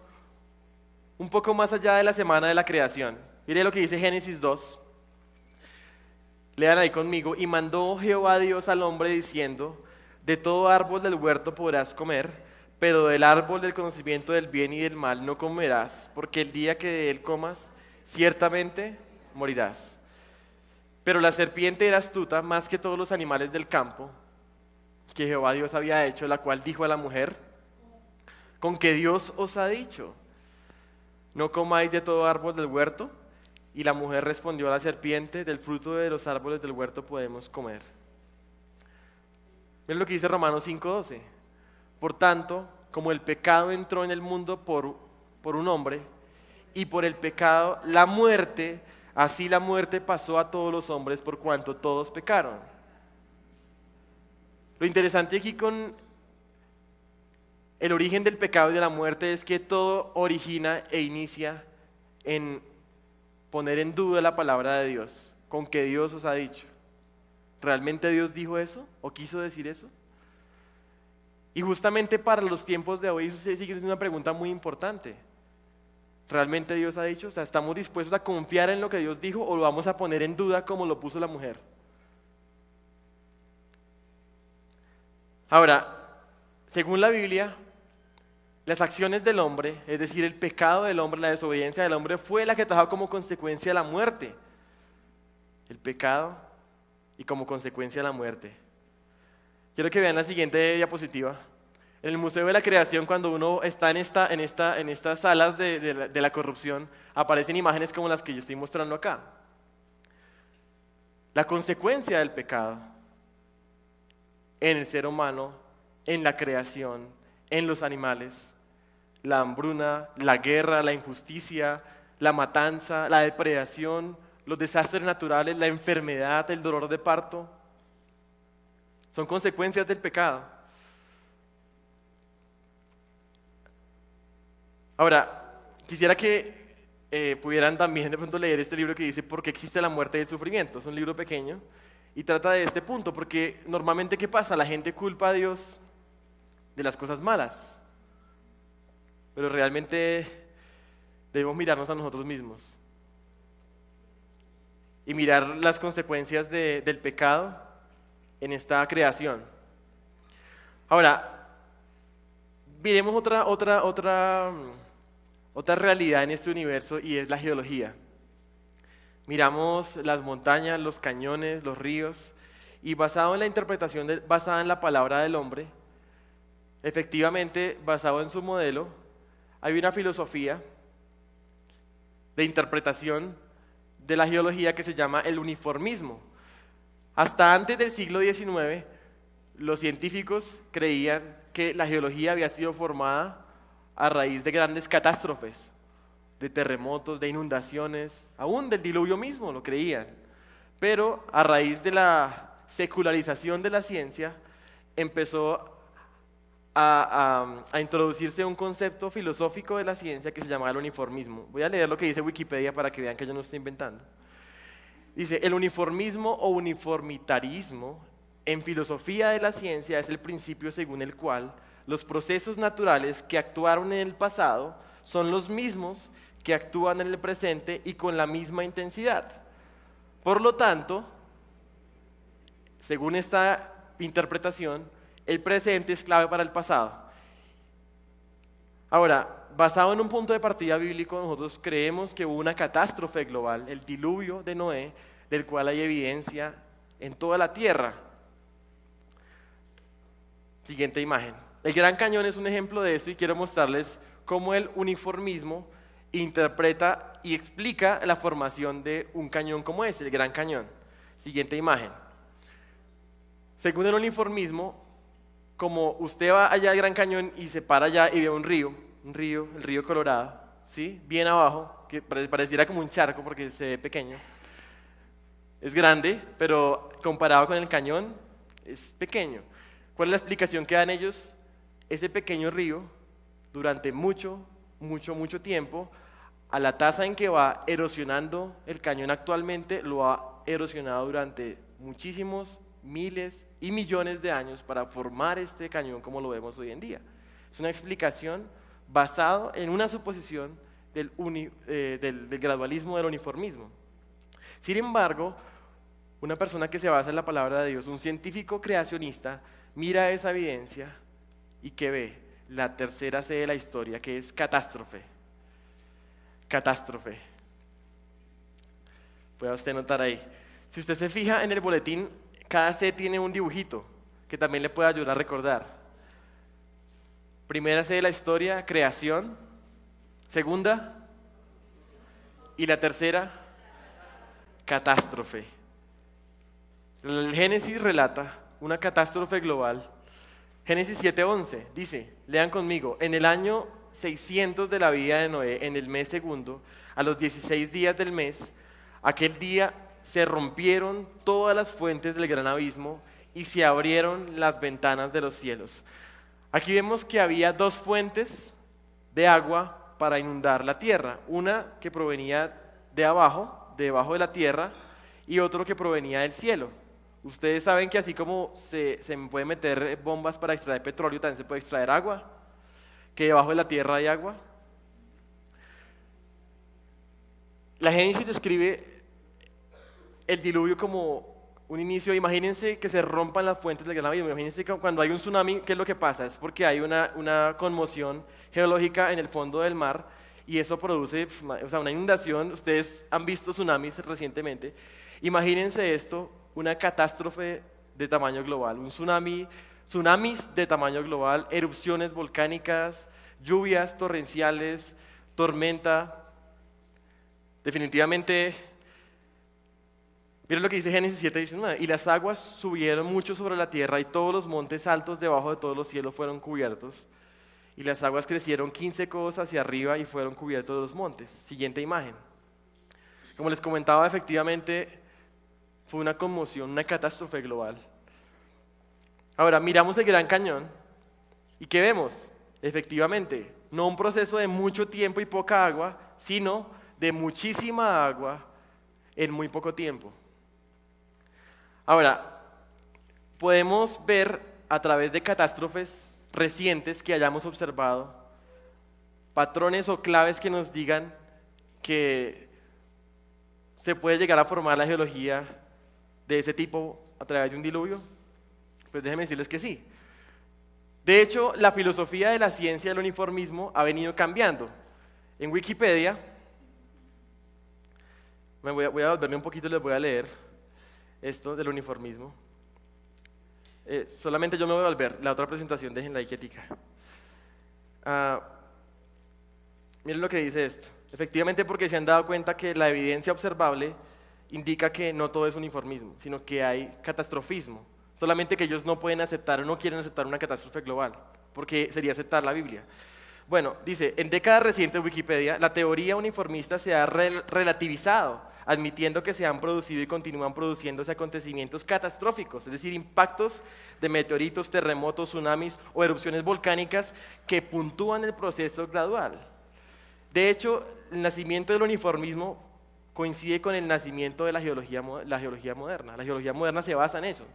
un poco más allá de la semana de la creación. Mire lo que dice Génesis 2. Lean ahí conmigo. Y mandó Jehová Dios al hombre diciendo: de todo árbol del huerto podrás comer, pero del árbol del conocimiento del bien y del mal no comerás, porque el día que de él comas, ciertamente morirás. Pero la serpiente era astuta más que todos los animales del campo que Jehová Dios había hecho, la cual dijo a la mujer: ¿con qué Dios os ha dicho? ¿No comáis de todo árbol del huerto? Y la mujer respondió a la serpiente: del fruto de los árboles del huerto podemos comer. Miren lo que dice Romanos 5:12. Por tanto, como el pecado entró en el mundo por un hombre, y por el pecado la muerte, así la muerte pasó a todos los hombres por cuanto todos pecaron. Lo interesante aquí con el origen del pecado y de la muerte es que todo origina e inicia en poner en duda la palabra de Dios, con que Dios os ha dicho. ¿Realmente Dios dijo eso? ¿O quiso decir eso? Y justamente para los tiempos de hoy eso sigue siendo una pregunta muy importante. ¿Realmente Dios ha dicho? O sea, ¿estamos dispuestos a confiar en lo que Dios dijo o lo vamos a poner en duda como lo puso la mujer? Ahora, según la Biblia, las acciones del hombre, es decir, el pecado del hombre, la desobediencia del hombre, fue la que trajo como consecuencia la muerte. El pecado y como consecuencia la muerte. Quiero que vean la siguiente diapositiva. En el Museo de la Creación, cuando uno está en estas salas de la corrupción, aparecen imágenes como las que yo estoy mostrando acá. La consecuencia del pecado en el ser humano, en la creación, en los animales, la hambruna, la guerra, la injusticia, la matanza, la depredación, los desastres naturales, la enfermedad, el dolor de parto, son consecuencias del pecado. Ahora, quisiera que pudieran también de pronto leer este libro que dice ¿Por qué existe la muerte y el sufrimiento? Es un libro pequeño y trata de este punto, porque normalmente ¿qué pasa? La gente culpa a Dios de las cosas malas, pero realmente debemos mirarnos a nosotros mismos y mirar las consecuencias del pecado en esta creación. Ahora, miremos otra realidad en este universo, y es la geología. Miramos las montañas, los cañones, los ríos, y basado en la interpretación basada en la palabra del hombre, efectivamente, basado en su modelo, hay una filosofía de interpretación de la geología que se llama el uniformismo. Hasta antes del siglo XIX, los científicos creían que la geología había sido formada a raíz de grandes catástrofes, de terremotos, de inundaciones, aún del diluvio mismo lo creían. Pero a raíz de la secularización de la ciencia, empezó a introducirse un concepto filosófico de la ciencia que se llama el uniformismo. Voy a leer lo que dice Wikipedia para que vean que yo no estoy inventando. Dice, el uniformismo o uniformitarismo en filosofía de la ciencia es el principio según el cual los procesos naturales que actuaron en el pasado son los mismos que actúan en el presente y con la misma intensidad. Por lo tanto, según esta interpretación, el presente es clave para el pasado. Ahora, basado en un punto de partida bíblico, nosotros creemos que hubo una catástrofe global, el diluvio de Noé, del cual hay evidencia en toda la tierra. Siguiente imagen. El Gran Cañón es un ejemplo de esto y quiero mostrarles cómo el uniformismo interpreta y explica la formación de un cañón como ese, el Gran Cañón. Siguiente imagen. Según el uniformismo, como usted va allá al Gran Cañón y se para allá y ve un río, el río Colorado, ¿sí? Bien abajo, que pareciera como un charco porque se ve pequeño. Es grande, pero comparado con el cañón, es pequeño. ¿Cuál es la explicación que dan ellos? Ese pequeño río, durante mucho tiempo, a la tasa en que va erosionando el cañón actualmente, lo ha erosionado durante muchísimos miles y millones de años para formar este cañón como lo vemos hoy en día. Es una explicación basada en una suposición del gradualismo, del uniformismo. Sin embargo, una persona que se basa en la palabra de Dios, un científico creacionista, mira esa evidencia y ¿qué ve? La tercera C de la historia, que es catástrofe. Catástrofe. Puede usted notar ahí. Si usted se fija en el boletín, cada C tiene un dibujito que también le puede ayudar a recordar. Primera C de la historia, creación. Segunda, y la tercera, catástrofe. El Génesis relata una catástrofe global. Génesis 7:11 dice, lean conmigo, en el año 600 de la vida de Noé, en el mes segundo, a los 16 días del mes, aquel día se rompieron todas las fuentes del gran abismo y se abrieron las ventanas de los cielos. Aquí vemos que había dos fuentes de agua para inundar la tierra, una que provenía de abajo, debajo de la tierra, y otro que provenía del cielo. Ustedes saben que así como se pueden meter bombas para extraer petróleo, también se puede extraer agua, que debajo de la tierra hay agua. La Génesis describe el diluvio como un inicio. Imagínense que se rompan las fuentes del gran abismo. Imagínense que cuando hay un tsunami, ¿qué es lo que pasa? Es porque hay una conmoción geológica en el fondo del mar y eso produce una inundación. Ustedes han visto tsunamis recientemente. Imagínense esto, una catástrofe de tamaño global, un tsunamis de tamaño global, erupciones volcánicas, lluvias torrenciales, tormenta. Definitivamente, miren lo que dice Génesis 7:19, y las aguas subieron mucho sobre la tierra y todos los montes altos debajo de todos los cielos fueron cubiertos. Y las aguas crecieron 15 codos hacia arriba y fueron cubiertos de los montes. Siguiente imagen. Como les comentaba, efectivamente fue una conmoción, una catástrofe global. Ahora, miramos el Gran Cañón y ¿qué vemos? Efectivamente, no un proceso de mucho tiempo y poca agua, sino de muchísima agua en muy poco tiempo. Ahora, podemos ver a través de catástrofes recientes que hayamos observado patrones o claves que nos digan que se puede llegar a formar la geología de ese tipo a través de un diluvio. Pues déjenme decirles que sí. De hecho, la filosofía de la ciencia del uniformismo ha venido cambiando. En Wikipedia, voy a volverme un poquito y les voy a leer esto del uniformismo. Solamente yo me voy a volver, la otra presentación déjenla ahí quietica. Miren lo que dice esto. Efectivamente, porque se han dado cuenta que la evidencia observable indica que no todo es uniformismo, sino que hay catastrofismo. Solamente que ellos no pueden aceptar o no quieren aceptar una catástrofe global, porque sería aceptar la Biblia. Bueno, dice, en décadas recientes de Wikipedia, la teoría uniformista se ha relativizado, admitiendo que se han producido y continúan produciéndose acontecimientos catastróficos, es decir, impactos de meteoritos, terremotos, tsunamis o erupciones volcánicas que puntúan el proceso gradual. De hecho, el nacimiento del uniformismo coincide con el nacimiento de la geología moderna. La geología moderna se basa en eso.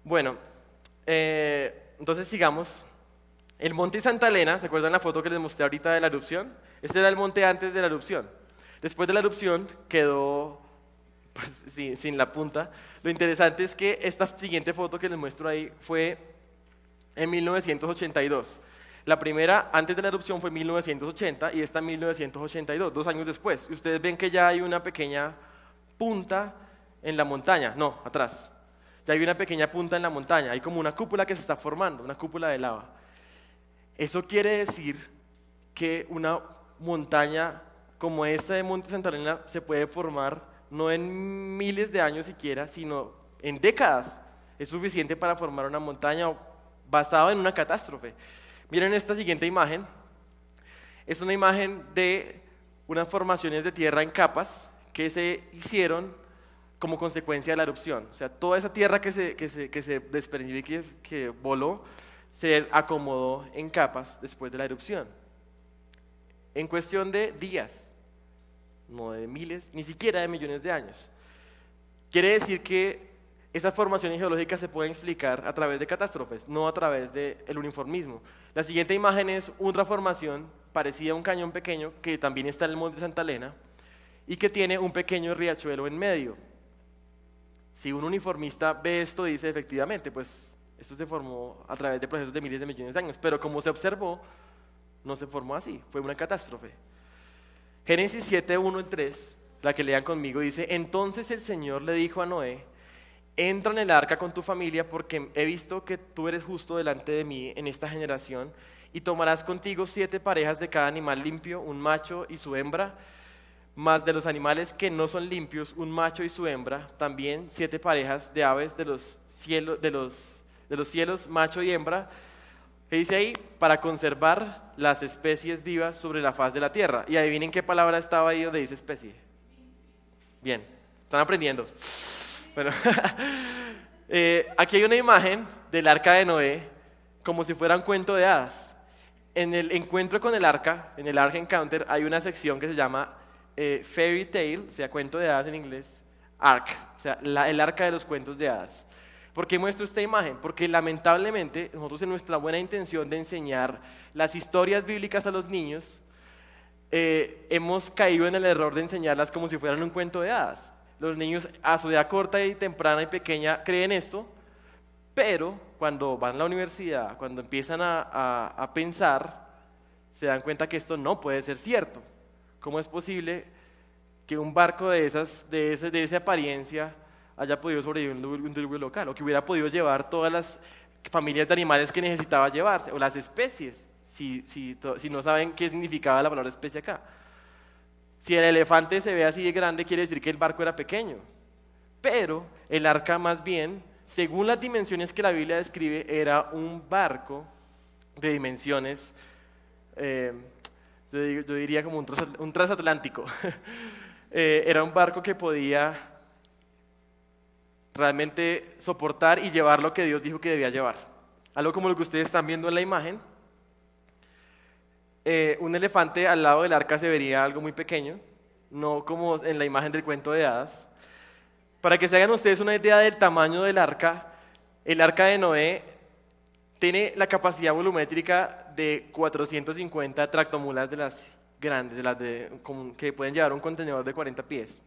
Bueno, entonces sigamos. El monte Santa Elena, ¿se acuerdan la foto que les mostré ahorita de la erupción? Este era el monte antes de la erupción. Después de la erupción quedó pues, sin la punta. Lo interesante es que esta siguiente foto que les muestro ahí fue en 1982. La primera, antes de la erupción, fue en 1980 y esta en 1982, 2 años después. Y ustedes ven que ya hay una pequeña punta en la montaña. No, atrás. Ya hay una pequeña punta en la montaña. Hay como una cúpula que se está formando, una cúpula de lava. Eso quiere decir que una montaña como esta de Monte Santa Elena se puede formar no en miles de años siquiera, sino en décadas. Es suficiente para formar una montaña basada en una catástrofe. Miren esta siguiente imagen. Es una imagen de unas formaciones de tierra en capas que se hicieron como consecuencia de la erupción. O sea, toda esa tierra que se desprendió y que voló, se acomodó en capas después de la erupción. En cuestión de días, no de miles, ni siquiera de millones de años. Quiere decir que esas formaciones geológicas se pueden explicar a través de catástrofes, no a través del uniformismo. La siguiente imagen es una formación parecida a un cañón pequeño que también está en el monte Santa Elena y que tiene un pequeño riachuelo en medio. Si un uniformista ve esto, dice efectivamente, pues esto se formó a través de procesos de miles de millones de años, pero como se observó, no se formó así, fue una catástrofe. Génesis 7, 1 y 3, la que lean conmigo, dice, entonces el Señor le dijo a Noé, entra en el arca con tu familia porque he visto que tú eres justo delante de mí en esta generación y tomarás contigo 7 parejas de cada animal limpio, un macho y su hembra, más de los animales que no son limpios, un macho y su hembra, también 7 parejas de aves de los cielos, macho y hembra, que dice ahí, para conservar las especies vivas sobre la faz de la tierra. Y adivinen qué palabra estaba ahí donde dice especie. Bien, están aprendiendo. Bueno, aquí hay una imagen del arca de Noé, como si fuera un cuento de hadas. En el encuentro con el arca, en el Ark Encounter, hay una sección que se llama Fairy Tale, o sea, cuento de hadas en inglés, Ark, o sea, el arca de los cuentos de hadas. ¿Por qué muestro esta imagen? Porque lamentablemente nosotros en nuestra buena intención de enseñar las historias bíblicas a los niños, hemos caído en el error de enseñarlas como si fueran un cuento de hadas. Los niños a su edad corta y temprana y pequeña creen esto, pero cuando van a la universidad, cuando empiezan a pensar, se dan cuenta que esto no puede ser cierto. ¿Cómo es posible que un barco de esa apariencia haya podido sobrevivir un diluvio local, o que hubiera podido llevar todas las familias de animales que necesitaba llevarse, o las especies, si no saben qué significaba la palabra especie acá? Si el elefante se ve así de grande, quiere decir que el barco era pequeño, pero el arca más bien, según las dimensiones que la Biblia describe, era un barco de dimensiones, yo diría como un transatlántico. Era un barco que podía realmente soportar y llevar lo que Dios dijo que debía llevar. Algo como lo que ustedes están viendo en la imagen. Un elefante al lado del arca se vería algo muy pequeño, no como en la imagen del cuento de hadas. Para que se hagan ustedes una idea del tamaño del arca, el arca de Noé tiene la capacidad volumétrica de 450 tractomulas de las grandes, que pueden llevar un contenedor de 40 pies.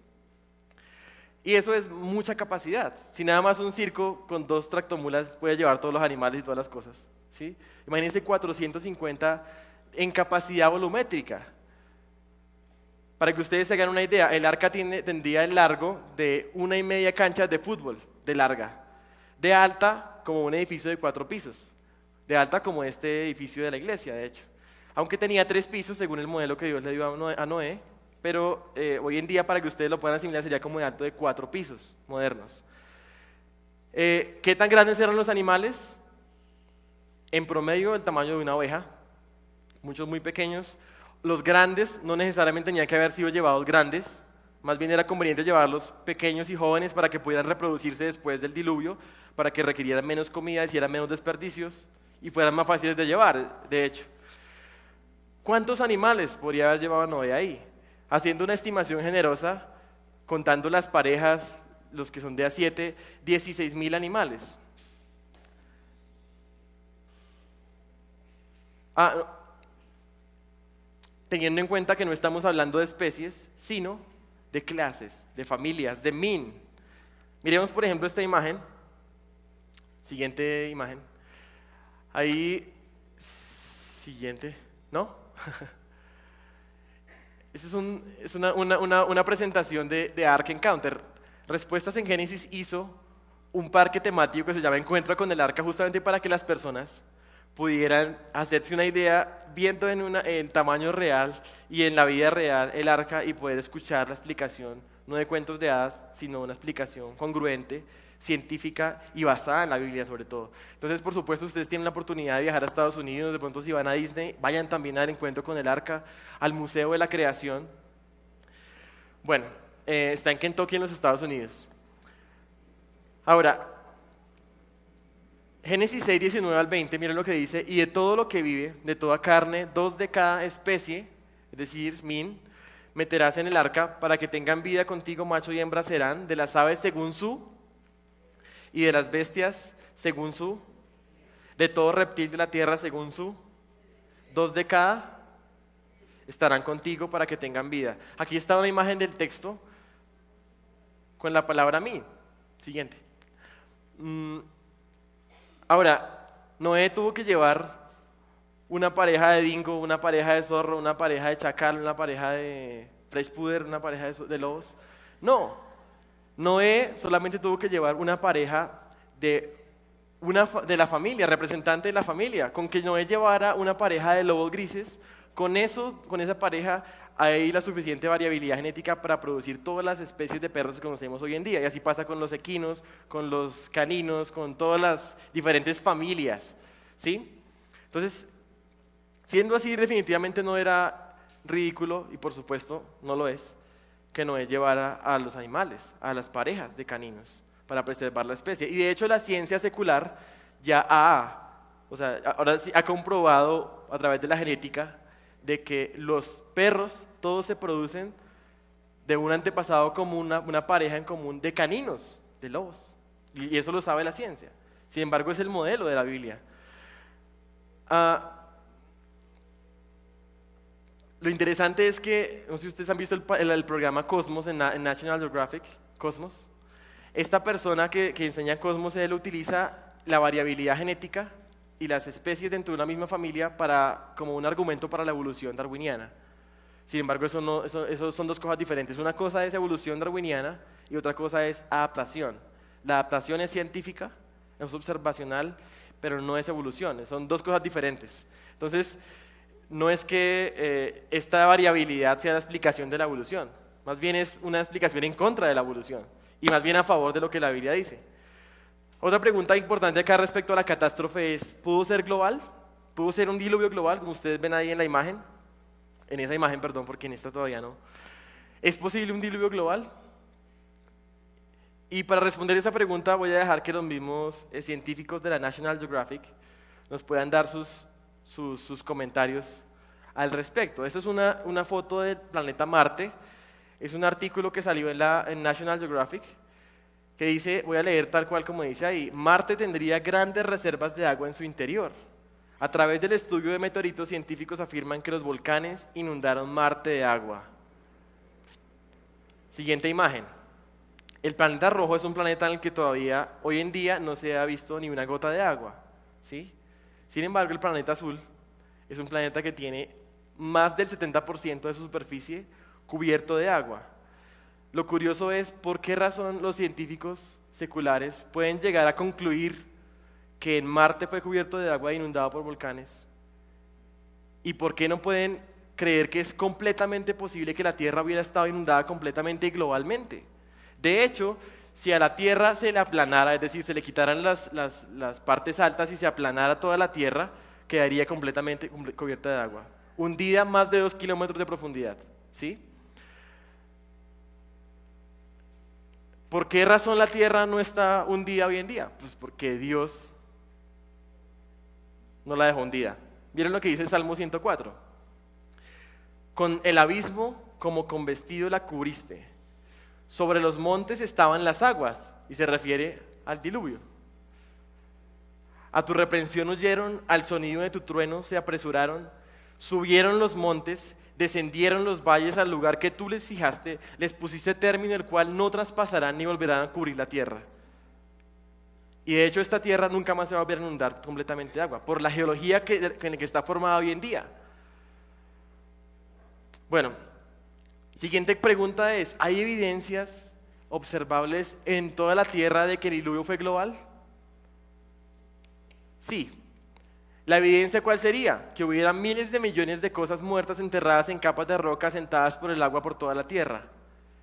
Y eso es mucha capacidad. Si nada más un circo con 2 tractomulas puede llevar todos los animales y todas las cosas, ¿sí? Imagínense 450 en capacidad volumétrica. Para que ustedes se hagan una idea, el arca tendría el largo de 1,5 canchas de fútbol de larga, de alta como un edificio de 4 pisos, de alta como este edificio de la iglesia, de hecho. aunque tenía 3 pisos según el modelo que Dios le dio a Noé, pero hoy en día, para que ustedes lo puedan asimilar, sería como de alto de 4 pisos modernos. ¿Qué tan grandes eran los animales? En promedio, el tamaño de una oveja, muchos muy pequeños. Los grandes no necesariamente tenían que haber sido llevados grandes, más bien era conveniente llevarlos pequeños y jóvenes para que pudieran reproducirse después del diluvio, para que requirieran menos comida, hicieran menos desperdicios y fueran más fáciles de llevar, de hecho. ¿Cuántos animales podría haber llevado Noé ahí? Haciendo una estimación generosa, contando las parejas, los que son de A7, 16.000 animales. Teniendo en cuenta que no estamos hablando de especies, sino de clases, de familias, de min. Miremos, por ejemplo, esta imagen. Siguiente imagen. Ahí, siguiente, ¿no? Esa es una presentación de Ark Encounter. Respuestas en Génesis hizo un parque temático que se llama Encuentro con el Arca, justamente para que las personas pudieran hacerse una idea viendo en tamaño real y en la vida real el arca y poder escuchar la explicación, no de cuentos de hadas, sino una explicación congruente, científica y basada en la Biblia sobre todo. Entonces, por supuesto, ustedes tienen la oportunidad de viajar a Estados Unidos, de pronto si van a Disney, vayan también al Encuentro con el Arca, al Museo de la Creación. Bueno, está en Kentucky, en los Estados Unidos. Ahora, Génesis 6, 19 al 20, miren lo que dice: y de todo lo que vive, de toda carne, 2 de cada especie, es decir, min, meterás en el arca para que tengan vida contigo, macho y hembra serán, de las aves según su, y de las bestias según su, de todo reptil de la tierra según su, 2 de cada estarán contigo para que tengan vida. Aquí está una imagen del texto con la palabra min. Siguiente. Ahora, Noé tuvo que llevar una pareja de dingo, una pareja de zorro, una pareja de chacal, una pareja de fresh puder, una pareja de lobos. No, Noé solamente tuvo que llevar una pareja de la familia, representante de la familia. Con que Noé llevara una pareja de lobos grises, con esa pareja hay la suficiente variabilidad genética para producir todas las especies de perros que conocemos hoy en día. Y así pasa con los equinos, con los caninos, con todas las diferentes familias, ¿sí? Entonces, siendo así, definitivamente no era ridículo, y por supuesto no lo es, que Noé llevara a los animales, a las parejas de caninos, para preservar la especie. Y de hecho la ciencia secular ya ahora sí ha comprobado a través de la genética de que los perros todos se producen de un antepasado común, una pareja en común de caninos, de lobos. Y eso lo sabe la ciencia. Sin embargo, es el modelo de la Biblia. Lo interesante es que, no sé si ustedes han visto el programa Cosmos en National Geographic, Cosmos. Esta persona que enseña Cosmos, él utiliza la variabilidad genética y las especies dentro de una misma familia como un argumento para la evolución darwiniana. Sin embargo, eso son 2 cosas diferentes. Una cosa es evolución darwiniana y otra cosa es adaptación. La adaptación es científica, es observacional, pero no es evolución. Son 2 cosas diferentes. Entonces, no es que esta variabilidad sea la explicación de la evolución. Más bien es una explicación en contra de la evolución y más bien a favor de lo que la Biblia dice. Otra pregunta importante acá respecto a la catástrofe es: ¿pudo ser global? ¿Pudo ser un diluvio global, como ustedes ven ahí en la imagen? En esa imagen, perdón, porque en esta todavía no. ¿Es posible un diluvio global? Y para responder esa pregunta voy a dejar que los mismos científicos de la National Geographic nos puedan dar sus comentarios al respecto. Esta es una foto del planeta Marte. Es un artículo que salió en National Geographic que dice, voy a leer tal cual como dice ahí: Marte tendría grandes reservas de agua en su interior. A través del estudio de meteoritos, científicos afirman que los volcanes inundaron Marte de agua. Siguiente imagen. El planeta rojo es un planeta en el que todavía hoy en día no se ha visto ni una gota de agua, ¿sí? Sin embargo, el planeta azul es un planeta que tiene más del 70% de su superficie cubierto de agua. Lo curioso es por qué razón los científicos seculares pueden llegar a concluir que en Marte fue cubierto de agua e inundado por volcanes ¿Y por qué no pueden creer que es completamente posible que la Tierra hubiera estado inundada completamente y globalmente? De hecho, si a la Tierra se le aplanara, es decir, se le quitaran las partes altas y se aplanara toda la Tierra, quedaría completamente cubierta de agua, hundida a más de 2 kilómetros de profundidad, ¿sí? ¿Por qué razón la Tierra no está hundida hoy en día? Pues porque Dios no la dejó hundida. ¿Vieron lo que dice el Salmo 104? Con el abismo como con vestido la cubriste. Sobre los montes estaban las aguas, y se refiere al diluvio. A tu reprensión huyeron, al sonido de tu trueno se apresuraron, subieron los montes, descendieron los valles al lugar que tú les fijaste, les pusiste término el cual no traspasarán ni volverán a cubrir la tierra. Y de hecho esta tierra nunca más se va a volver a inundar completamente de agua, por la geología en la que está formada hoy en día. Bueno, siguiente pregunta es, ¿hay evidencias observables en toda la tierra de que el diluvio fue global? Sí. ¿La evidencia cuál sería? Que hubiera miles de millones de cosas muertas enterradas en capas de roca sentadas por el agua por toda la tierra.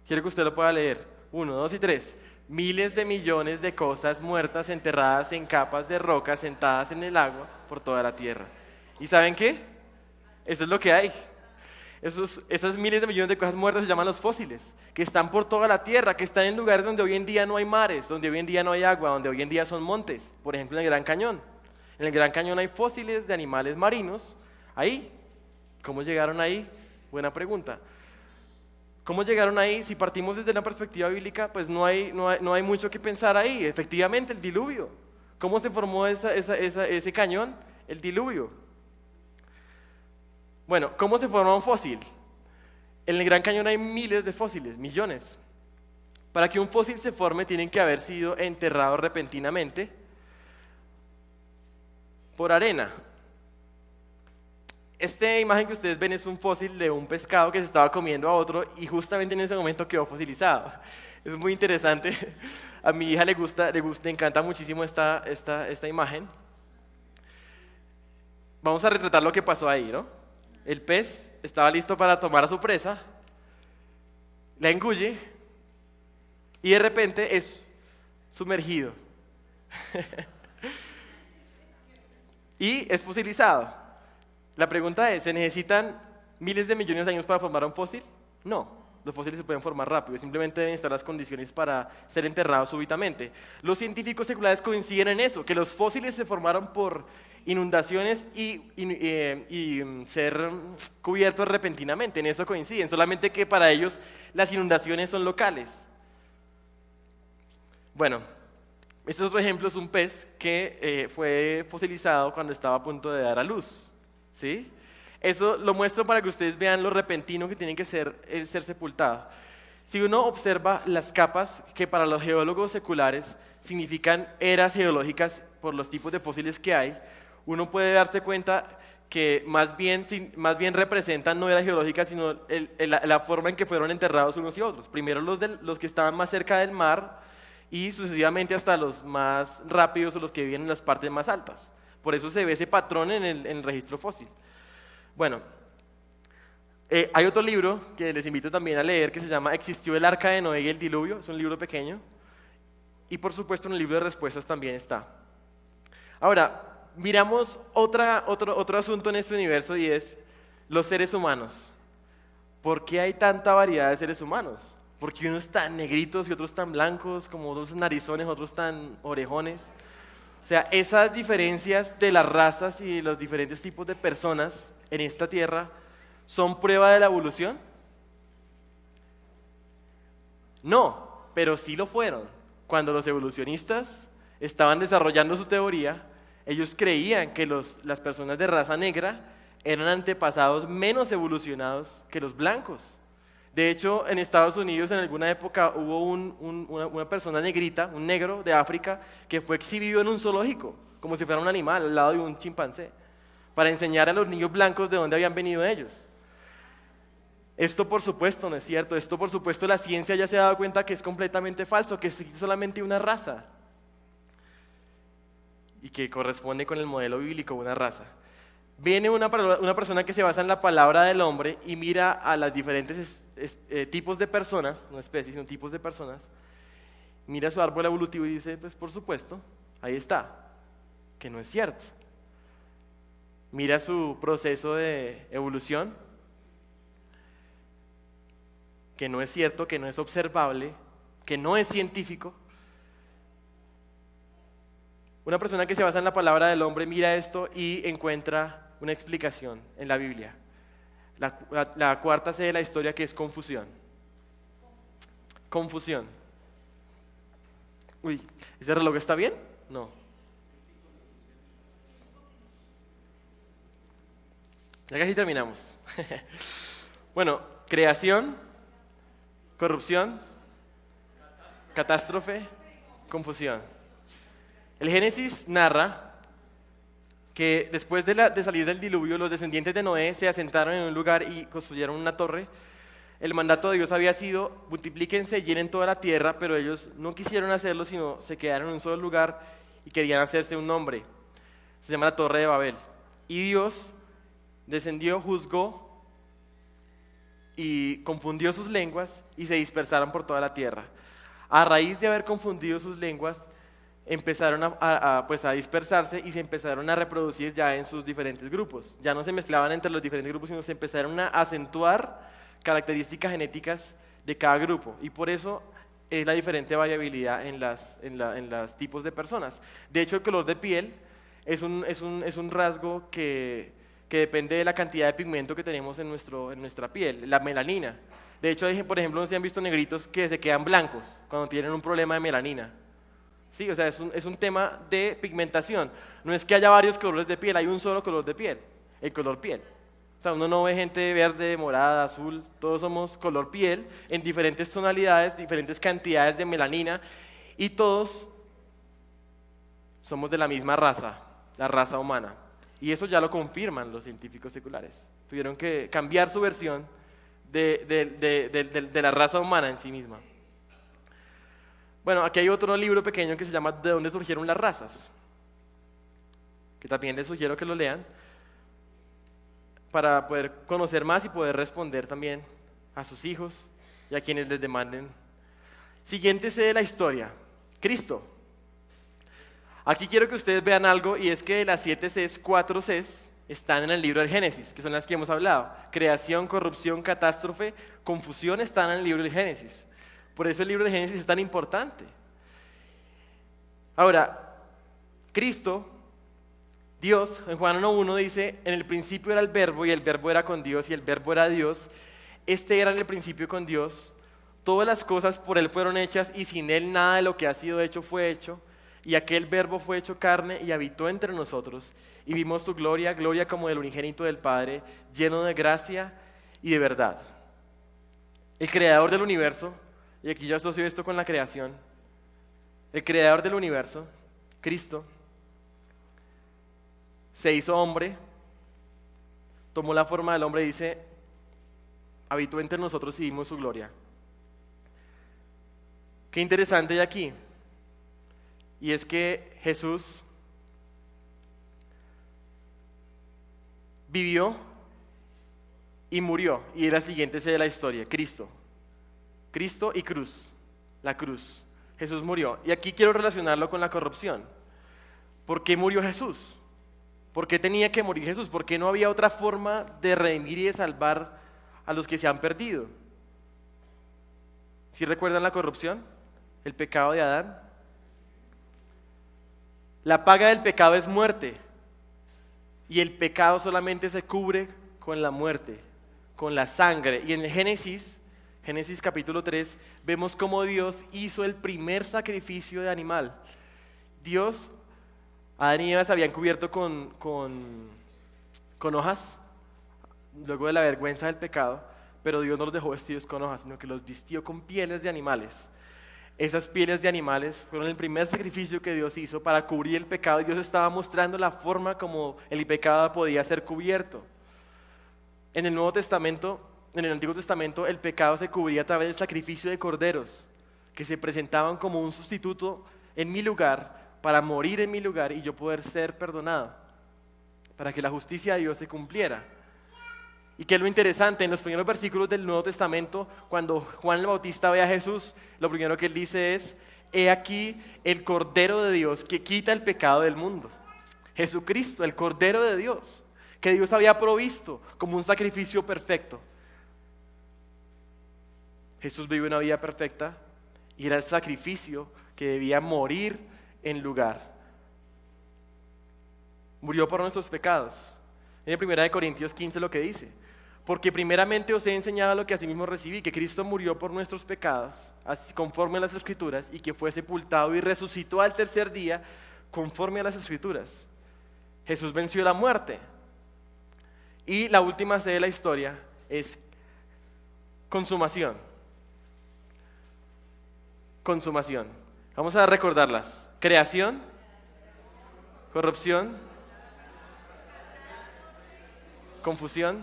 Quiero que usted lo pueda leer. 1, 2 y 3. Miles de millones de cosas muertas enterradas en capas de roca sentadas en el agua por toda la tierra. ¿Y saben qué? Eso es lo que hay. Esas miles de millones de cosas muertas se llaman los fósiles, que están por toda la tierra, que están en lugares donde hoy en día no hay mares, donde hoy en día no hay agua, donde hoy en día son montes, por ejemplo en el Gran Cañón. En el Gran Cañón hay fósiles de animales marinos, ahí. ¿Cómo llegaron ahí? Buena pregunta. ¿Cómo llegaron ahí? Si partimos desde una perspectiva bíblica, pues no hay mucho que pensar ahí. Efectivamente, el diluvio. ¿Cómo se formó ese cañón? El diluvio. Bueno, ¿cómo se forma un fósil? En el Gran Cañón hay miles de fósiles, millones. Para que un fósil se forme, tienen que haber sido enterrados repentinamente por arena. Esta imagen que ustedes ven es un fósil de un pescado que se estaba comiendo a otro y justamente en ese momento quedó fosilizado. Es muy interesante. A mi hija le encanta muchísimo esta imagen. Vamos a retratar lo que pasó ahí, ¿no? El pez estaba listo para tomar a su presa, la engulle y de repente es sumergido. Y es fosilizado. La pregunta es, ¿se necesitan miles de millones de años para formar un fósil? No, los fósiles se pueden formar rápido, simplemente deben estar las condiciones para ser enterrados súbitamente. Los científicos seculares coinciden en eso, que los fósiles se formaron por inundaciones y ser cubiertos repentinamente, en eso coinciden, solamente que para ellos las inundaciones son locales. Bueno, este otro ejemplo es un pez que fue fosilizado cuando estaba a punto de dar a luz, ¿sí? Eso lo muestro para que ustedes vean lo repentino que tiene que ser el ser sepultado. Si uno observa las capas que para los geólogos seculares significan eras geológicas por los tipos de fósiles que hay, uno puede darse cuenta que más bien representan no eras geológicas, sino la forma en que fueron enterrados unos y otros. Primero los que estaban más cerca del mar y sucesivamente hasta los más rápidos o los que viven en las partes más altas. Por eso se ve ese patrón en el registro fósil. Bueno, hay otro libro que les invito también a leer que se llama ¿Existió el arca de Noé y el diluvio? Es un libro pequeño. Y por supuesto en el libro de respuestas también está. Ahora, miramos otro asunto en este universo y es los seres humanos. ¿Por qué hay tanta variedad de seres humanos? ¿Por qué unos tan negritos y otros tan blancos, como otros narizones, otros tan orejones? O sea, esas diferencias de las razas y de los diferentes tipos de personas en esta tierra son prueba de la evolución. No, pero sí lo fueron. Cuando los evolucionistas estaban desarrollando su teoría, ellos creían que las personas de raza negra eran antepasados menos evolucionados que los blancos. De hecho, en Estados Unidos en alguna época hubo una persona negrita, un negro de África, que fue exhibido en un zoológico, como si fuera un animal, al lado de un chimpancé, para enseñar a los niños blancos de dónde habían venido ellos. Esto por supuesto no es cierto, esto por supuesto la ciencia ya se ha dado cuenta que es completamente falso, que es solamente una raza, y que corresponde con el modelo bíblico una raza. Viene una persona que se basa en la palabra del hombre y mira a los diferentes tipos de personas, no especies, sino tipos de personas, mira su árbol evolutivo y dice, pues por supuesto, ahí está, que no es cierto. Mira su proceso de evolución, que no es cierto, que no es observable, que no es científico. Una persona que se basa en la palabra del hombre mira esto y encuentra una explicación en la Biblia. La cuarta C de la historia, que es confusión. Confusión. Uy, ¿ese reloj está bien? No. Ya casi terminamos. Bueno, creación, corrupción, catástrofe, confusión. El Génesis narra que después de salir del diluvio, los descendientes de Noé se asentaron en un lugar y construyeron una torre. El mandato de Dios había sido, multiplíquense y llenen toda la tierra, pero ellos no quisieron hacerlo, sino se quedaron en un solo lugar y querían hacerse un nombre. Se llama la Torre de Babel. Y Dios descendió, juzgó y confundió sus lenguas y se dispersaron por toda la tierra. A raíz de haber confundido sus lenguas, empezaron a dispersarse y se empezaron a reproducir ya en sus diferentes grupos. Ya no se mezclaban entre los diferentes grupos, sino se empezaron a acentuar características genéticas de cada grupo. Y por eso es la diferente variabilidad en los tipos de personas. De hecho, el color de piel es un rasgo que depende de la cantidad de pigmento que tenemos en nuestra piel, la melanina. De hecho, por ejemplo, no se han visto negritos que se quedan blancos cuando tienen un problema de melanina. Sí, o sea, es un tema de pigmentación. No es que haya varios colores de piel, hay un solo color de piel, el color piel. O sea, uno no ve gente verde, morada, azul, todos somos color piel en diferentes tonalidades, diferentes cantidades de melanina y todos somos de la misma raza, la raza humana. Y eso ya lo confirman los científicos seculares. Tuvieron que cambiar su versión de la raza humana en sí misma. Bueno, aquí hay otro libro pequeño que se llama ¿De dónde surgieron las razas?, que también les sugiero que lo lean para poder conocer más y poder responder también a sus hijos y a quienes les demanden. Siguiente C de la historia, Cristo. Aquí quiero que ustedes vean algo, y es que de las 7 Cs, 4 Cs están en el libro del Génesis, que son las que hemos hablado. Creación, corrupción, catástrofe, confusión están en el libro del Génesis. Por eso el libro de Génesis es tan importante. Ahora, Cristo, Dios, en Juan 1:1 dice, en el principio era el verbo y el verbo era con Dios y el verbo era Dios. Este era en el principio con Dios. Todas las cosas por Él fueron hechas y sin Él nada de lo que ha sido hecho fue hecho. Y aquel verbo fue hecho carne y habitó entre nosotros. Y vimos su gloria, gloria como del unigénito del Padre, lleno de gracia y de verdad. El creador del universo, y aquí yo asocio esto con la creación, el creador del universo, Cristo, se hizo hombre, tomó la forma del hombre y dice, habitó entre nosotros y vimos su gloria. Qué interesante hay aquí, y es que Jesús vivió y murió, y es la siguiente C de la historia, Cristo. Cristo y cruz, la cruz. Jesús murió. Y aquí quiero relacionarlo con la corrupción. ¿Por qué murió Jesús? ¿Por qué tenía que morir Jesús? ¿Por qué no había otra forma de redimir y de salvar a los que se han perdido? ¿Sí recuerdan la corrupción? ¿El pecado de Adán? La paga del pecado es muerte. Y el pecado solamente se cubre con la muerte, con la sangre. Y en el Génesis capítulo 3, vemos cómo Dios hizo el primer sacrificio de animal. Adán y Eva se habían cubierto con hojas, luego de la vergüenza del pecado, pero Dios no los dejó vestidos con hojas, sino que los vistió con pieles de animales. Esas pieles de animales fueron el primer sacrificio que Dios hizo para cubrir el pecado, y Dios estaba mostrando la forma como el pecado podía ser cubierto. En el Antiguo Testamento el pecado se cubría a través del sacrificio de corderos que se presentaban como un sustituto en mi lugar para morir en mi lugar y yo poder ser perdonado, para que la justicia de Dios se cumpliera. Y que es lo interesante, en los primeros versículos del Nuevo Testamento, cuando Juan el Bautista ve a Jesús, lo primero que él dice es: he aquí el Cordero de Dios que quita el pecado del mundo. Jesucristo, el Cordero de Dios, que Dios había provisto como un sacrificio perfecto. Jesús vivió una vida perfecta y era el sacrificio que debía morir en lugar. Murió por nuestros pecados. En 1 Corintios 15 lo que dice: porque primeramente os he enseñado lo que asimismo recibí, que Cristo murió por nuestros pecados, así conforme a las Escrituras, y que fue sepultado y resucitó al tercer día, conforme a las Escrituras. Jesús venció la muerte. Y la última C de la historia es consumación. Consumación. Vamos a recordarlas: creación, corrupción, confusión.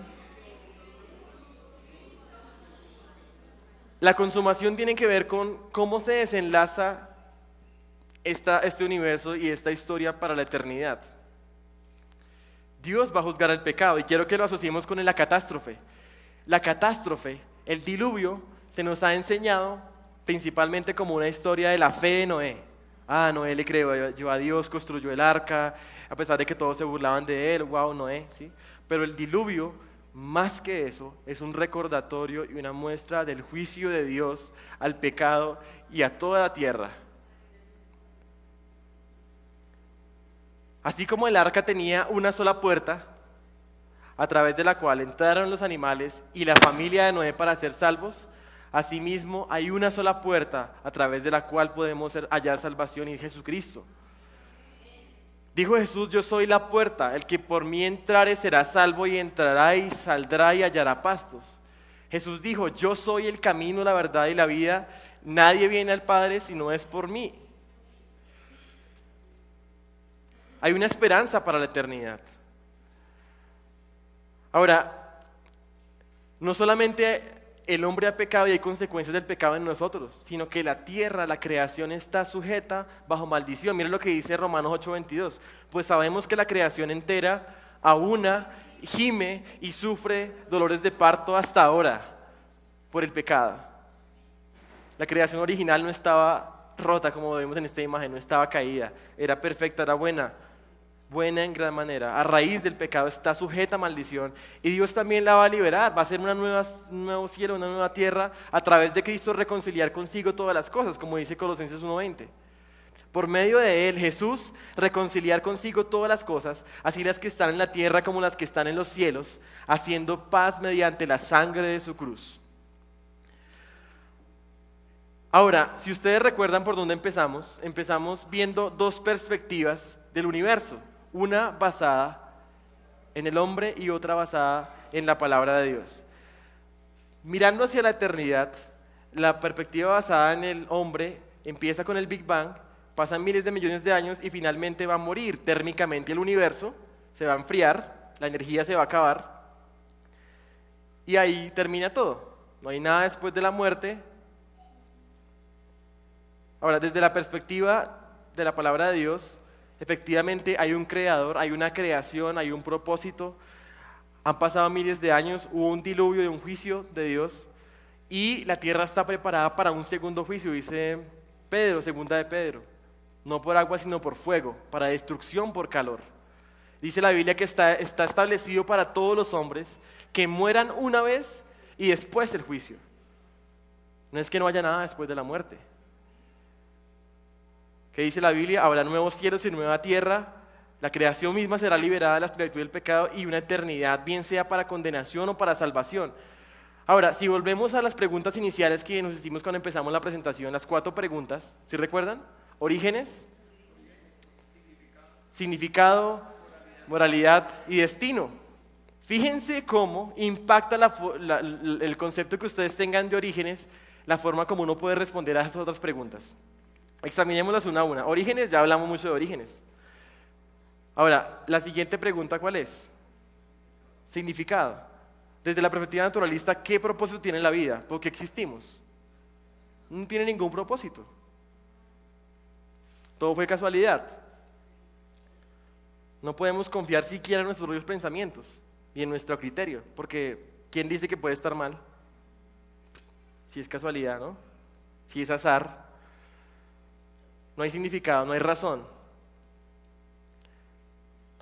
La consumación tiene que ver con cómo se desenlaza este universo y esta historia para la eternidad. Dios va a juzgar el pecado y quiero que lo asociemos con la catástrofe. La catástrofe, el diluvio, se nos ha enseñado principalmente como una historia de la fe de Noé. Noé le creyó a Dios, construyó el arca, a pesar de que todos se burlaban de él. Wow, Noé, ¿sí? Pero el diluvio, más que eso, es un recordatorio y una muestra del juicio de Dios al pecado y a toda la tierra. Así como el arca tenía una sola puerta, a través de la cual entraron los animales y la familia de Noé para ser salvos, asimismo hay una sola puerta a través de la cual podemos hallar salvación, y es Jesucristo. Dijo Jesús: yo soy la puerta, el que por mí entrare será salvo, y entrará y saldrá y hallará pastos. Jesús dijo: yo soy el camino, la verdad y la vida, nadie viene al Padre si no es por mí. Hay una esperanza para la eternidad. Ahora, no solamente el hombre ha pecado y hay consecuencias del pecado en nosotros, sino que la tierra, la creación, está sujeta bajo maldición. Miren lo que dice Romanos 8:22. Pues sabemos que la creación entera aúna, gime y sufre dolores de parto hasta ahora por el pecado. La creación original no estaba rota como vemos en esta imagen, no estaba caída, era perfecta, era buena en gran manera. A raíz del pecado está sujeta a maldición y Dios también la va a liberar. Va a ser un nuevo cielo, una nueva tierra, a través de Cristo reconciliar consigo todas las cosas, como dice Colosenses 1:20. Por medio de Él, Jesús, reconciliar consigo todas las cosas, así las que están en la tierra como las que están en los cielos, haciendo paz mediante la sangre de su cruz. Ahora, si ustedes recuerdan por dónde empezamos viendo dos perspectivas del universo. Una basada en el hombre y otra basada en la palabra de Dios. Mirando hacia la eternidad, la perspectiva basada en el hombre empieza con el Big Bang, pasan miles de millones de años y finalmente va a morir térmicamente el universo, se va a enfriar, la energía se va a acabar y ahí termina todo. No hay nada después de la muerte. Ahora, desde la perspectiva de la palabra de Dios, efectivamente hay un creador, hay una creación, hay un propósito. Han pasado miles de años, hubo un diluvio de un juicio de Dios y la tierra está preparada para un segundo juicio, dice Pedro, segunda de Pedro. No por agua sino por fuego, para destrucción por calor. Dice la Biblia que está establecido para todos los hombres que mueran una vez y después el juicio. No es que no haya nada después de la muerte. ¿Qué dice la Biblia? Habrá nuevos cielos y nueva tierra, la creación misma será liberada de la esclavitud del pecado y una eternidad, bien sea para condenación o para salvación. Ahora, si volvemos a las preguntas iniciales que nos hicimos cuando empezamos la presentación, las 4 preguntas, ¿sí recuerdan? Orígenes, significado, moralidad y destino. Fíjense cómo impacta el concepto que ustedes tengan de orígenes, la forma como uno puede responder a esas otras preguntas. Examinémoslas una a una. Orígenes, ya hablamos mucho de orígenes. Ahora, la siguiente pregunta, ¿cuál es? Significado. Desde la perspectiva naturalista, ¿qué propósito tiene la vida? ¿Por qué existimos? No tiene ningún propósito. Todo fue casualidad. No podemos confiar siquiera en nuestros propios pensamientos y en nuestro criterio, porque ¿quién dice que puede estar mal? Si es casualidad, ¿no? Si es azar, no hay significado, no hay razón.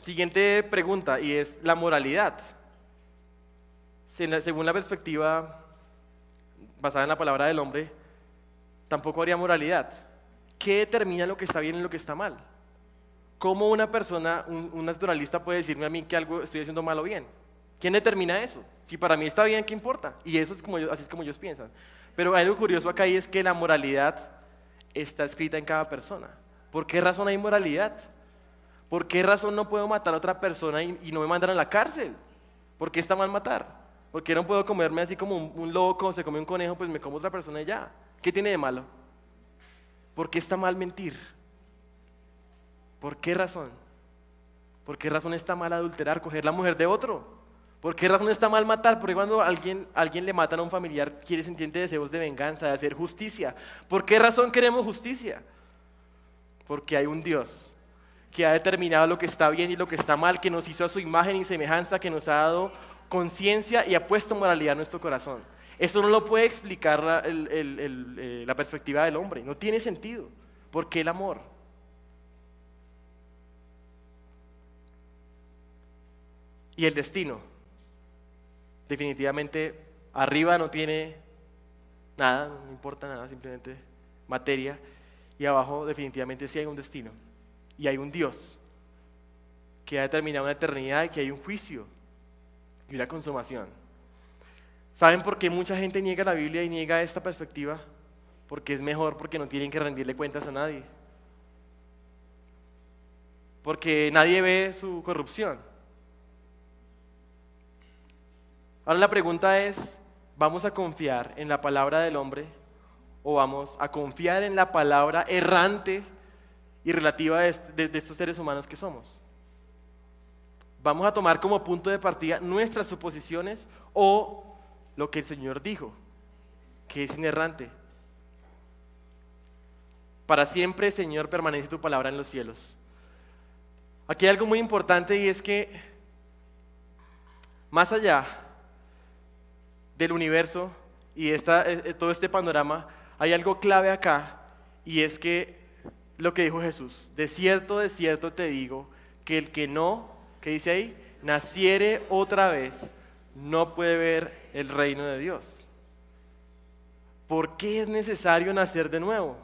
Siguiente pregunta, y es la moralidad. Según la perspectiva basada en la palabra del hombre, tampoco habría moralidad. ¿Qué determina lo que está bien y lo que está mal? ¿Cómo una persona, un naturalista puede decirme a mí que algo estoy haciendo mal o bien? ¿Quién determina eso? Si para mí está bien, ¿qué importa? Y eso es así es como ellos piensan. Pero algo curioso acá y es que la moralidad está escrita en cada persona. ¿Por qué razón hay moralidad? ¿Por qué razón no puedo matar a otra persona y no me mandan a la cárcel? ¿Por qué está mal matar? ¿Por qué no puedo comerme así como un loco, se come un conejo, pues me como a otra persona y ya? ¿Qué tiene de malo? ¿Por qué está mal mentir? ¿Por qué razón? ¿Por qué razón está mal adulterar, coger la mujer de otro? ¿Por qué razón está mal matar? Porque cuando alguien le matan a un familiar, siente deseos de venganza, de hacer justicia. ¿Por qué razón queremos justicia? Porque hay un Dios que ha determinado lo que está bien y lo que está mal, que nos hizo a su imagen y semejanza, que nos ha dado conciencia y ha puesto moralidad en nuestro corazón. Eso no lo puede explicar la perspectiva del hombre, no tiene sentido. ¿Por qué el amor? Y el destino. Definitivamente arriba no tiene nada, no importa nada, simplemente materia. Y abajo definitivamente sí hay un destino. Y hay un Dios que ha determinado una eternidad y que hay un juicio y una consumación. ¿Saben por qué mucha gente niega la Biblia y niega esta perspectiva? Porque es mejor, porque no tienen que rendirle cuentas a nadie. Porque nadie ve su corrupción. Ahora la pregunta es, ¿vamos a confiar en la palabra del hombre o vamos a confiar en la palabra errante y relativa de estos seres humanos que somos? ¿Vamos a tomar como punto de partida nuestras suposiciones o lo que el Señor dijo, que es inerrante? Para siempre, Señor, permanece tu palabra en los cielos. Aquí hay algo muy importante y es que más allá del universo y todo este panorama, hay algo clave acá y es que lo que dijo Jesús, de cierto te digo, que el que no, ¿qué dice ahí? Naciere otra vez, no puede ver el reino de Dios. ¿Por qué es necesario nacer de nuevo?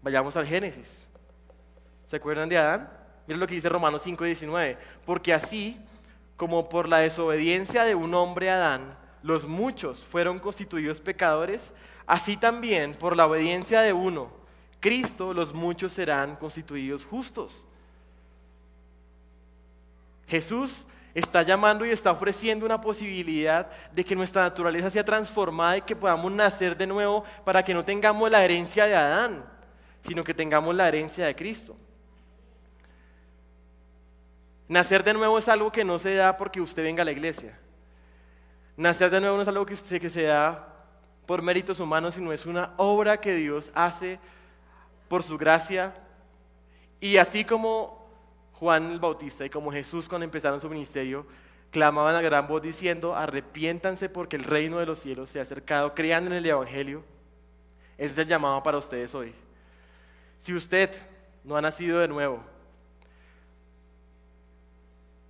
Vayamos al Génesis. ¿Se acuerdan de Adán? Miren lo que dice Romanos 5:19. Porque así como por la desobediencia de un hombre Adán, los muchos fueron constituidos pecadores, así también por la obediencia de uno, Cristo, los muchos serán constituidos justos. Jesús está llamando y está ofreciendo una posibilidad de que nuestra naturaleza sea transformada y que podamos nacer de nuevo para que no tengamos la herencia de Adán, sino que tengamos la herencia de Cristo. Nacer de nuevo es algo que no se da porque usted venga a la iglesia. Nacer de nuevo no es algo que se da por méritos humanos, sino es una obra que Dios hace por su gracia. Y así como Juan el Bautista y como Jesús cuando empezaron su ministerio, clamaban a gran voz diciendo, arrepiéntanse porque el reino de los cielos se ha acercado, crean en el Evangelio. Ese es el llamado para ustedes hoy. Si usted no ha nacido de nuevo,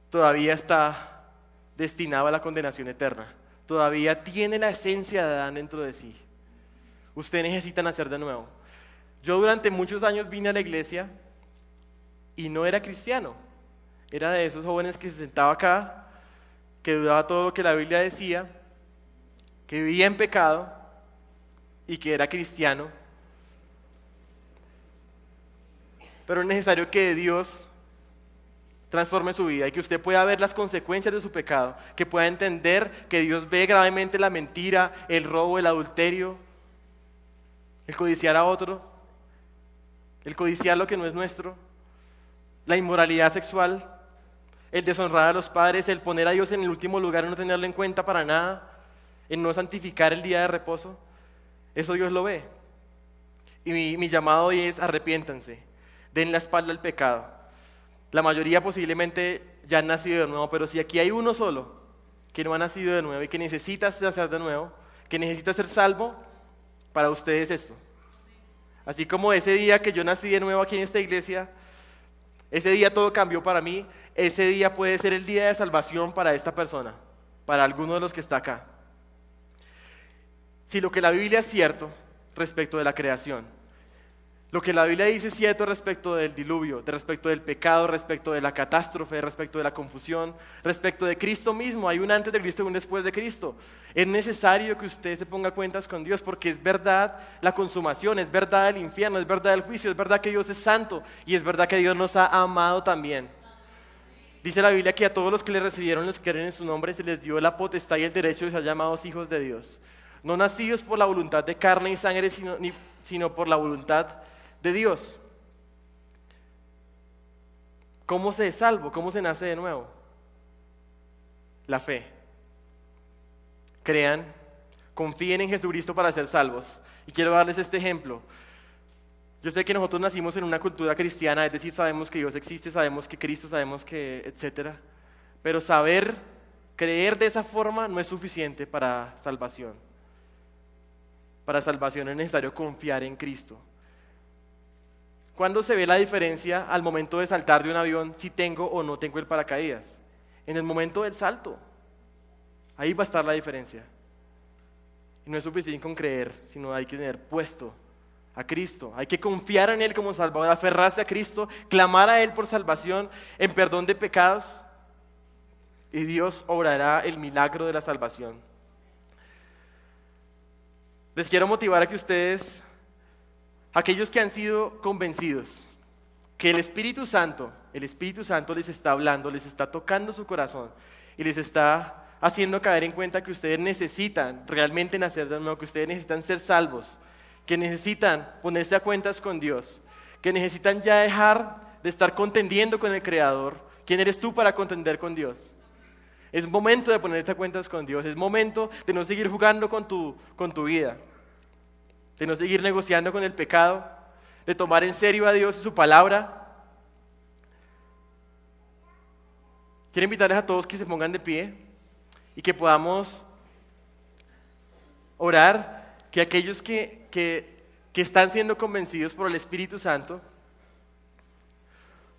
todavía está destinado a la condenación eterna. Todavía tiene la esencia de Adán dentro de sí. Usted necesita nacer de nuevo. Yo durante muchos años vine a la iglesia y no era cristiano. Era de esos jóvenes que se sentaba acá, que dudaba todo lo que la Biblia decía, que vivía en pecado y que era cristiano. Pero es necesario que Dios transforme su vida y que usted pueda ver las consecuencias de su pecado, que pueda entender que Dios ve gravemente la mentira, el robo, el adulterio, el codiciar a otro, el codiciar lo que no es nuestro, la inmoralidad sexual, el deshonrar a los padres, el poner a Dios en el último lugar y no tenerlo en cuenta para nada, el no santificar el día de reposo. Eso Dios lo ve. Y mi llamado hoy es arrepiéntanse, den la espalda al pecado. La mayoría posiblemente ya han nacido de nuevo, pero si aquí hay uno solo que no ha nacido de nuevo y que necesita nacer de nuevo, que necesita ser salvo, para ustedes esto. Así como ese día que yo nací de nuevo aquí en esta iglesia, ese día todo cambió para mí, ese día puede ser el día de salvación para esta persona, para alguno de los que está acá. Si lo que la Biblia es cierto respecto de la creación, lo que la Biblia dice es cierto respecto del diluvio, respecto del pecado, respecto de la catástrofe, respecto de la confusión, respecto de Cristo mismo, hay un antes de Cristo y un después de Cristo. Es necesario que usted se ponga cuentas con Dios porque es verdad la consumación, es verdad el infierno, es verdad el juicio, es verdad que Dios es santo y es verdad que Dios nos ha amado también. Dice la Biblia que a todos los que le recibieron, los que creen en su nombre, se les dio la potestad y el derecho de ser llamados hijos de Dios. No nacidos por la voluntad de carne y sangre, sino por la voluntad de Dios. ¿Cómo se es salvo? ¿Cómo se nace de nuevo? La fe. Crean, confíen en Jesucristo para ser salvos. Y quiero darles este ejemplo. Yo sé que nosotros nacimos en una cultura cristiana, es decir, sabemos que Dios existe, sabemos que Cristo, sabemos que, etcétera. Pero saber, creer de esa forma no es suficiente para salvación. Para salvación es necesario confiar en Cristo. ¿Cuándo se ve la diferencia al momento de saltar de un avión si tengo o no tengo el paracaídas? En el momento del salto. Ahí va a estar la diferencia. Y no es suficiente con creer, sino hay que tener puesto a Cristo. Hay que confiar en Él como Salvador, aferrarse a Cristo, clamar a Él por salvación, en perdón de pecados, y Dios obrará el milagro de la salvación. Les quiero motivar a que ustedes, aquellos que han sido convencidos que el Espíritu Santo les está hablando, les está tocando su corazón y les está haciendo caer en cuenta que ustedes necesitan realmente nacer de nuevo, que ustedes necesitan ser salvos, que necesitan ponerse a cuentas con Dios, que necesitan ya dejar de estar contendiendo con el Creador. ¿Quién eres tú para contender con Dios? Es momento de ponerte a cuentas con Dios, es momento de no seguir jugando con tu vida, de no seguir negociando con el pecado, de tomar en serio a Dios y su palabra. Quiero invitarles a todos que se pongan de pie y que podamos orar, que aquellos que están siendo convencidos por el Espíritu Santo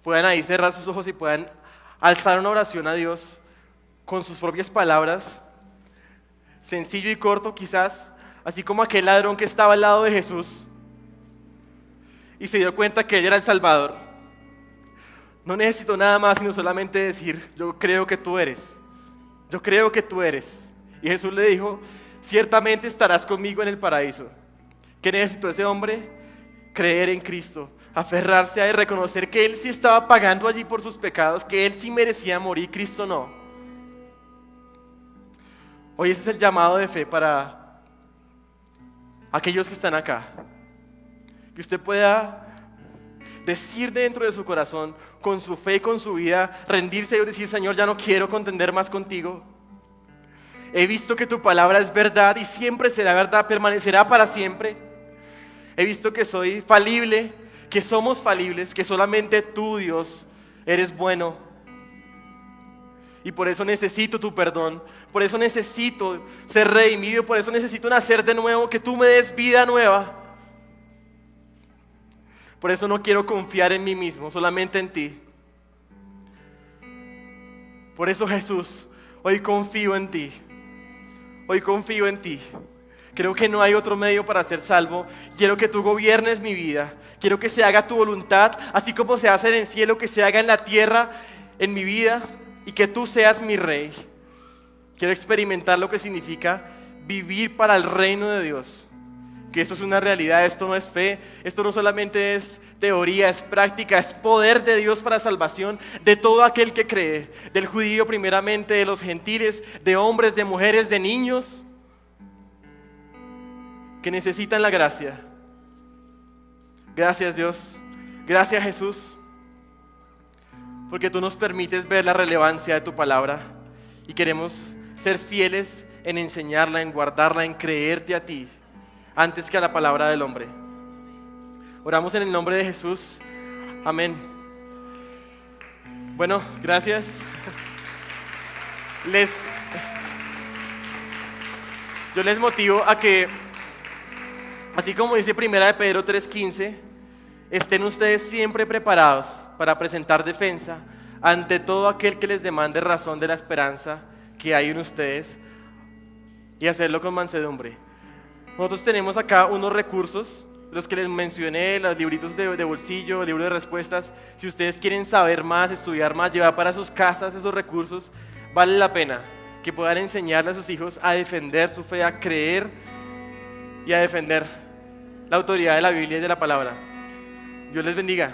puedan ahí cerrar sus ojos y puedan alzar una oración a Dios con sus propias palabras, sencillo y corto quizás, así como aquel ladrón que estaba al lado de Jesús y se dio cuenta que Él era el Salvador. No necesito nada más sino solamente decir, yo creo que tú eres, yo creo que tú eres. Y Jesús le dijo, ciertamente estarás conmigo en el paraíso. ¿Qué necesitó ese hombre? Creer en Cristo, aferrarse a Él, reconocer que Él sí estaba pagando allí por sus pecados, que Él sí merecía morir, Cristo no. Hoy ese es el llamado de fe para aquellos que están acá. Que usted pueda decir dentro de su corazón, con su fe, con su vida, rendirse y decir, Señor, ya no quiero contender más contigo. He visto que tu palabra es verdad y siempre será verdad, permanecerá para siempre. He visto que soy falible, que somos falibles, que solamente tú, Dios, eres bueno. Y por eso necesito tu perdón, por eso necesito ser redimido, por eso necesito nacer de nuevo, que tú me des vida nueva. Por eso no quiero confiar en mí mismo, solamente en ti. Por eso, Jesús, hoy confío en ti. Hoy confío en ti. Creo que no hay otro medio para ser salvo. Quiero que tú gobiernes mi vida. Quiero que se haga tu voluntad, así como se hace en el cielo, que se haga en la tierra, en mi vida. Y que tú seas mi rey. Quiero experimentar lo que significa vivir para el reino de Dios. Que esto es una realidad, esto no es fe, esto no solamente es teoría, es práctica, es poder de Dios para salvación de todo aquel que cree. Del judío primeramente, de los gentiles, de hombres, de mujeres, de niños. Que necesitan la gracia. Gracias Dios, gracias Jesús. Porque tú nos permites ver la relevancia de tu palabra y queremos ser fieles en enseñarla, en guardarla, en creerte a ti antes que a la palabra del hombre. Oramos en el nombre de Jesús. Amén. Bueno, gracias. Yo les motivo a que, así como dice Primera de Pedro 3:15, estén ustedes siempre preparados para presentar defensa ante todo aquel que les demande razón de la esperanza que hay en ustedes y hacerlo con mansedumbre. Nosotros tenemos acá unos recursos, los que les mencioné, los libritos de bolsillo, el libro de respuestas. Si ustedes quieren saber más, estudiar más, llevar para sus casas esos recursos, vale la pena que puedan enseñarle a sus hijos a defender su fe, a creer y a defender la autoridad de la Biblia y de la palabra. Dios les bendiga.